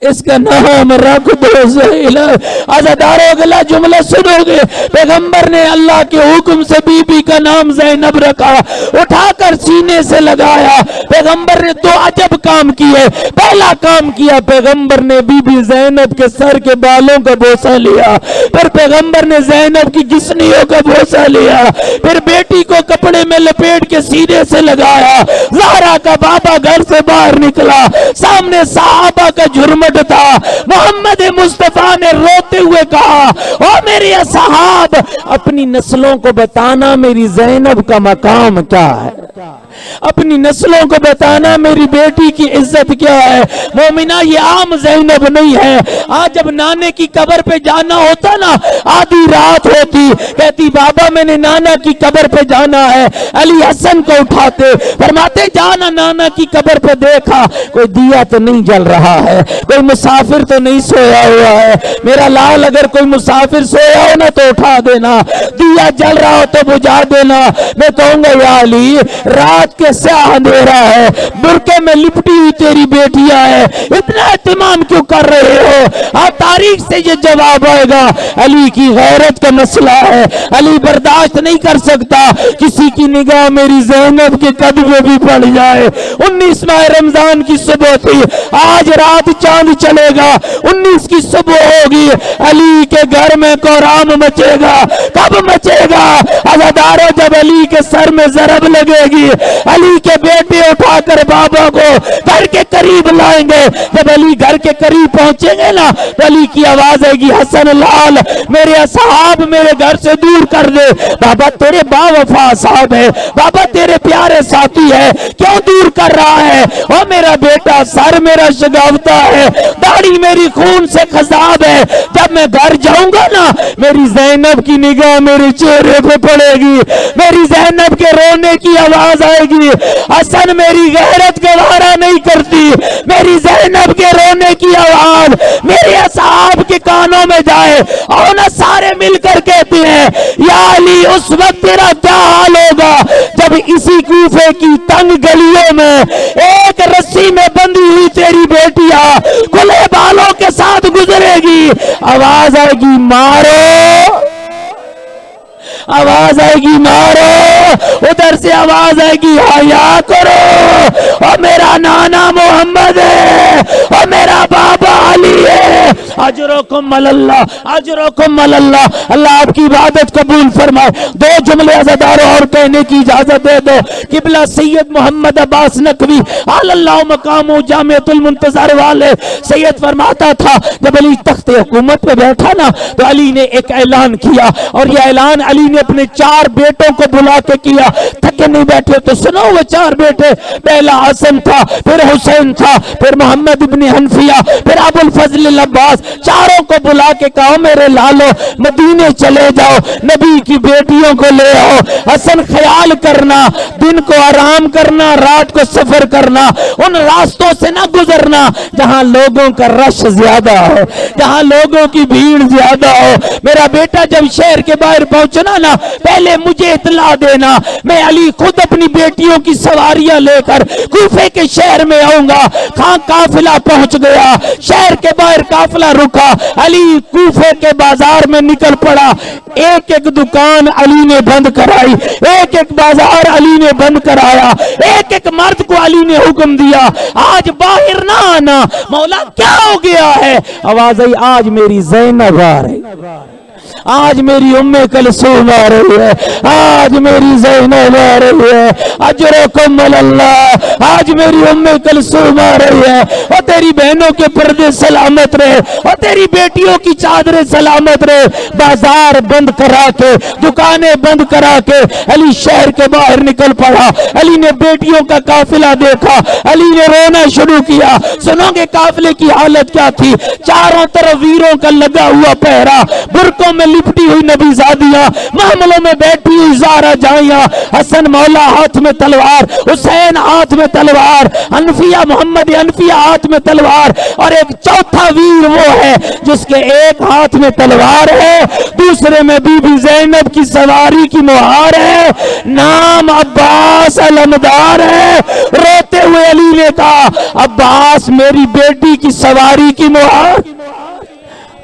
اس کا نام رکھ دو زینب۔ عزادارو اگلا جملہ سنو گے، پیغمبر نے اللہ کے حکم سے بی بی کا نام زینب رکھا، اٹھا کر سینے سے لگایا۔ پیغمبر نے دو عجب کام کیے۔ پہلا کام کیا، پیغمبر نے بی بی زینب کے سر کے بالوں کا بوسہ لیا، پھر پیغمبر نے زینب کی گھسنیوں کا بوسہ لیا، پھر بیٹی کو کپڑے میں لپیٹ کے سینے سے لگایا۔ زہرا کا بابا گھر سے باہر نکلا، سامنے صحابہ کا جھرمٹ تھا۔ محمد مصطفیٰ نے روتے ہوئے کہا، او میری اصحاب، اپنی نسلوں کو بتانا میری زینب کا مقام کیا ہے، اپنی نسلوں کو بتانا میری بیٹی کی عزت کیا ہے۔ مومنہ، یہ عام زینب نہیں ہے۔ آج جب نانے کی قبر پہ جانا ہوتا نا، آدھی رات ہوتی، کہتی بابا میں نے نانا کی قبر پہ جانا ہے۔ علی حسن کو اٹھاتے، فرماتے جانا نانا کی قبر پہ دیکھا کوئی دیا تو نہیں جل رہا ہے، کوئی مسافر تو نہیں سویا ہوا ہے، میرا لال اگر کوئی مسافر سویا ہو نا تو اٹھا دینا، دیا جل رہا ہو تو بجھا دینا۔ میں کہوں گا یا علی، رات کے سیاہ اندھیرا ہے، برقعے میں لپٹی ہوئی تیری بیٹیاں ہے، اتنا اہتمام کیوں کر رہے ہو؟ تاریخ سے یہ جواب آئے گا، علی کی غیرت کا مسئلہ ہے۔ علی برداشت نہیں کر سکتا کسی کی نگاہ میری زینب کے قدم میں بھی پڑ جائے۔ 19 ماہ رمضان کی صبح تھی، آج رات چاند چلے گا، 19 کی صبح ہوگی، علی کے گھر میں کورام مچے گا۔ کب مچے گا؟ عزادارو، جب علی کے سر میں ضرب لگے گی، علی کے بیٹے اٹھا کر بابا کو گھر کے قریب لائیں گے۔ جب علی گھر کے قریب پہنچیں گے نا تو علی کی آواز آئے گی، حسن لال میرے اصحاب میرے گھر سے دور کر دے۔ بابا تیرے با وفا صاحب ہے، بابا تیرے پیارے ساتھی ہے، کیوں دور کر رہا ہے؟ او میرا بیٹا، سر میرا شگافتا ہے، داڑھی میری خون سے خضاب ہے، جب میں گھر جاؤں گا نا میری زینب کی نگاہ میرے چہرے پہ پڑے گی، میری زینب کے رونے کی آواز آئے گی۔ حسن میری غیرت گوارا نہیں کرتی، میری زینب کے رونے کی آواز میرے اصحاب کے کانوں میں جائے، اور نہ سارے مل کر کہتے ہیں یا علی اس وقت تیرا کیا حال ہوگا جب اسی کوفے کی تنگ گلیوں میں ایک رسی میں بندھی ہوئی تیری بیٹیاں کھلے بالوں کے ساتھ گزرے گی، آواز آئے گی مارو، آواز آئے گی مارو، ادھر سے آواز آئے گی حیا کرو، اور میرا نانا محمد ہے اور میرا بابا علی ہے۔ اجرکم اللہ، اجرکم اللہ، اللہ آپ کی عبادت قبول فرمائے۔ دو جملے عزاداروں اور کہنے کی اجازت دے دو۔ قبلہ سید محمد عباس نقوی علی اللہ مقامو جامعۃ المنتظر والے سید فرماتا تھا، جب علی تخت حکومت پہ بیٹھا نا تو علی نے ایک اعلان کیا، اور یہ اعلان علی نے اپنے 4 بیٹوں کو بلا کے کیا۔ تھکے نہیں بیٹھے تو سنو، وہ 4 بیٹے، پہلا حسن تھا، پھر حسین تھا، پھر محمد ابن حنفیہ، پھر ابو الفضل العباس، چاروں کو بلا کے کہا میرے لالو مدینے چلے جاؤ، نبی کی بیٹیوں کو لے آؤ۔ حسن خیال کرنا، دن کو آرام کرنا، رات کو سفر کرنا، ان راستوں سے نہ گزرنا جہاں لوگوں کا رش زیادہ ہو، جہاں لوگوں کی بھیڑ زیادہ ہو۔ میرا بیٹا جب شہر کے باہر پہنچنا نا پہلے مجھے اطلاع دینا، میں علی خود اپنی بیٹیوں کی سواریاں لے کر کوفے کے شہر میں آؤں گا۔ خان قافلہ پہنچ گیا، شہر کے باہر قافلہ رکا، علی کوفے کے بازار میں نکل پڑا، ایک ایک دکان علی نے بند کرائی، ایک ایک بازار علی نے بند کرایا، ایک ایک مرد کو علی نے حکم دیا آج باہر نہ آنا۔ مولا کیا ہو گیا ہے؟ آواز آئی آج میری زینب آ رہی، آج میری ام کلثوم آ رہی ہے، آج میری زینب آ رہی ہے، اجرکم اللہ، آج میری ام کلثوم آ رہی ہے، اور تیری بہنوں کے پردے سلامت رہے، اور تیری بیٹیوں کی چادریں سلامت رہے۔ بازار بند کرا کے، دکانیں بند کرا کے علی شہر کے باہر نکل پڑا۔ علی نے بیٹیوں کا قافلہ دیکھا، علی نے رونا شروع کیا۔ سنو گے قافلے کی حالت کیا تھی؟ چاروں طرف ویروں کا لگا ہوا پہرا، برقوں میں لپٹی ہوئی نبی زادی جائیاں، محملوں میں بیٹھی ہوئی زہرا جائیاں، حسن مولا ہاتھ میں تلوار، حسین ہاتھ میں تلوار، انفیہ محمد انفیہ ہاتھ میں تلوار، اور ایک چوتھا ویر وہ ہے جس کے ایک ہاتھ میں تلوار ہے، دوسرے میں بی بی زینب کی سواری کی مہار ہے، نام عباس علمدار ہے۔ روتے ہوئے علی نے کہا عباس میری بیٹی کی سواری کی مہار،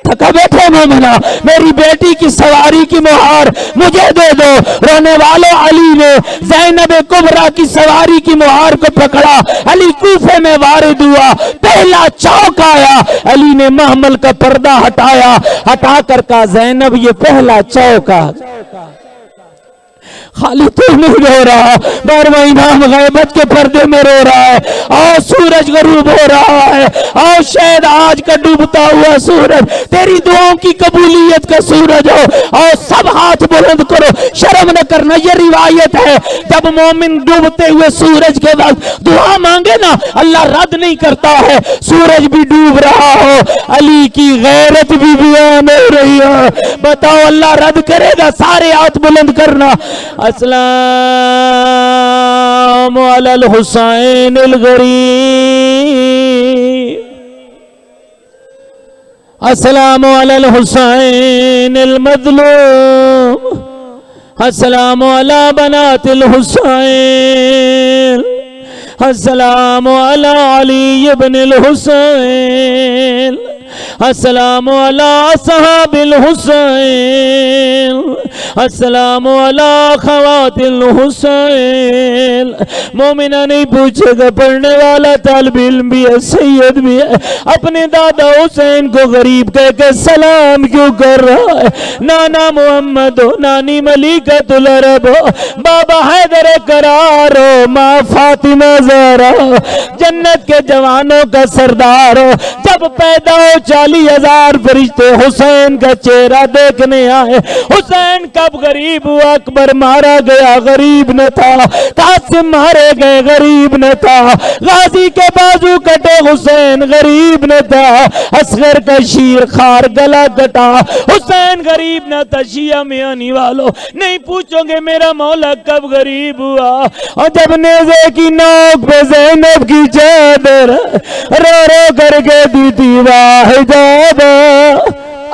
تھکا بیٹھے مومنہ، میری بیٹی کی سواری کی مہار مجھے دے دو۔ رونے والوں علی نے زینب کبریٰ کی سواری کی مہار کو پکڑا، علی کوفے میں وارد ہوا، پہلا چوک آیا، علی نے محمل کا پردہ ہٹایا، ہٹا کر کہا زینب یہ پہلا چوک آ۔ خالی تو نہیں رو رہا، بارہواں امام غیبت کے پردے میں رو رہا ہے، اور سورج غروب ہو رہا ہے، اور شاید آج کا ڈوبتا ہوا سورج تیری دعاؤں کی قبولیت کا سورج ہو، اور سب ہاتھ بلند کرو، شرم نہ کرنا۔ یہ روایت ہے جب مومن ڈوبتے ہوئے سورج کے وقت دعا مانگے نا اللہ رد نہیں کرتا ہے، سورج بھی ڈوب رہا ہو، علی کی غیرت بھی بیان ہو رہی ہے، بتاؤ اللہ رد کرے گا؟ سارے ہاتھ بلند کرنا۔ السلام علی الحسین الغریب، السلام علی الحسین المظلوم، السلام علی بنات الحسین، السلام علی علی بن الحسین، السلام علی اصحاب الحسین، السلام علی خوات الحسین۔ مومنہ نہیں پوچھے گا، پڑھنے والا طالب علم بھی ہے، سید بھی ہے، اپنے دادا حسین کو غریب کہہ کے سلام کیوں کر رہا ہے؟ نانا محمد ہو، نانی ملیکۃ العرب ہو، بابا حیدر کرار ہو، ماں فاطمہ زہرا ہو، جنت کے جوانوں کا سردار ہو، جب پیدا ہو 40,000 فرشتے حسین کا چہرہ دیکھنے آئے۔ حسین کب غریب ہوا؟ اکبر مارا گیا غریب نہ تھا، قاسم مارے گئے غریب نہ تھا، غازی کے بازو کٹے حسین غریب نہ تھا، اصغر کا شیر خار گلا کٹا حسین غریب نہ تھا۔ شیعہ میانی والوں نہیں پوچھو گے میرا مولا کب غریب ہوا؟ اور جب نیزے کی نوک پہ زینب کی چادر رو رو کر کے دی تھی واحدہ،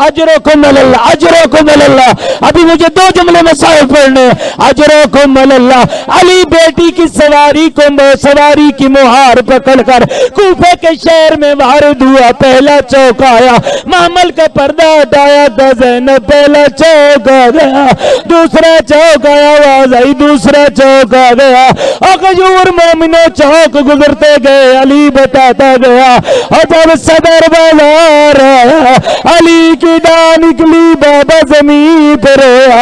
اجرکم اللہ، اجرکم اللہ۔ ابھی مجھے 2 جملے مسائل پڑھنے ہیں، اجرکم اللہ۔ علی بیٹی کی سواری کو سواری کی مہار پکڑ کر کوفے کے شہر میں وارد ہوا، پہلا چوک آیا، معمل کا پردہ ہٹایا تھا زینب، پہلا چوک آ گیا، دوسرا چوک آیا، آواز آئی دوسرا چوک آ گیا، اور غیور مومنوں چوک گزرتے گئے، علی بتاتا گیا، اور جب صدر بازار آیا علی کی ڈان نکلی، بابا زمین پر رویا،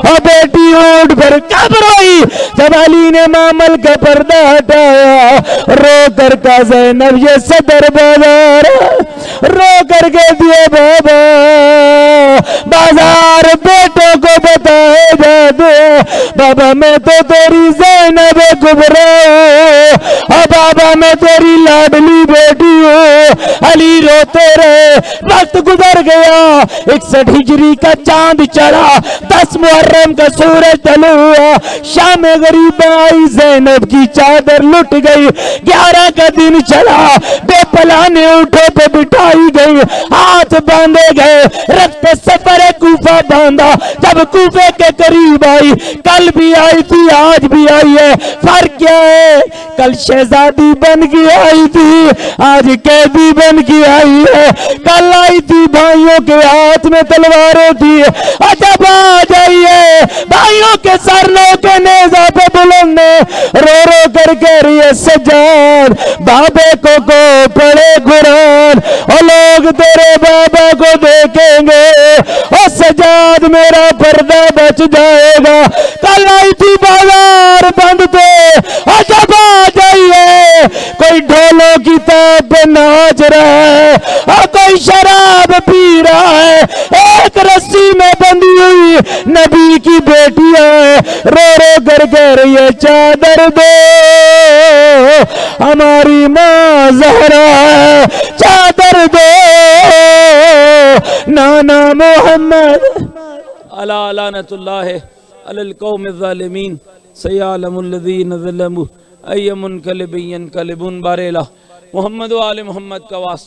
اور بیٹی اونٹ پر کب روئی؟ جب علی نے معمل کا پردہ ہٹایا، رو کر کا زینب یہ صدر بازار، رو کر کے دیے بابا بازار بیٹوں کو بتائے جا دے، بابا میں تو تیری زینب کبریٰ ہوں، اور بابا میں تیری لاڈلی بیٹی ہوں۔ علی روتے رہے، وقت گزر گیا، 61 ہجری کا چاند چڑھا، 10 محرم کا سورج طلوع ہوا، شام غریب آئی، زینب کی چادر لٹ گئی، 11 کا دن چلا، بے پلانے اٹھے پہ بٹھائی گئی، ہاتھ باندھے گئے، رکھتے سفر کوفہ باندھا، جب کوفے کے قریب آئی، کل بھی آئی تھی آج بھی آئی ہے، فرق کیا ہے؟ کل شہزادی بن کے آئی تھی، آج قیدی بن کے آئی ہے، کل آئی تھی بھائیوں کے ہاتھ میں تلواریں تھی، جب آ جائیے بھائیوں کے سرنوں کے نیزہ پہ بلند رو رو کر کہہ رہی ہے سجاد بابے کو پڑے قرآن، اور لوگ تیرے بابا کو دیکھیں گے، اور سجاد میرا پردہ بچ جائے گا۔ کل آئی تھی بازار بند تھے، اور جب آ جائیے کوئی ڈھولوں کی تاب پہ ناچ رہا ہے، اور کوئی شراب پی رہا ہے، ایک رسی میں بندھی ہوئی نبی کی بیٹیاں رو رو کر کہہ رہی ہے چادر دو ہماری ماں زہرا ہے، چادر دو نانا محمد۔ الا لعنۃ اللہ علی القوم الظالمین سیعلم الذین ظلموا ای منقلب ینقلبون۔ بارے الہ محمد و آل محمد کا واسطہ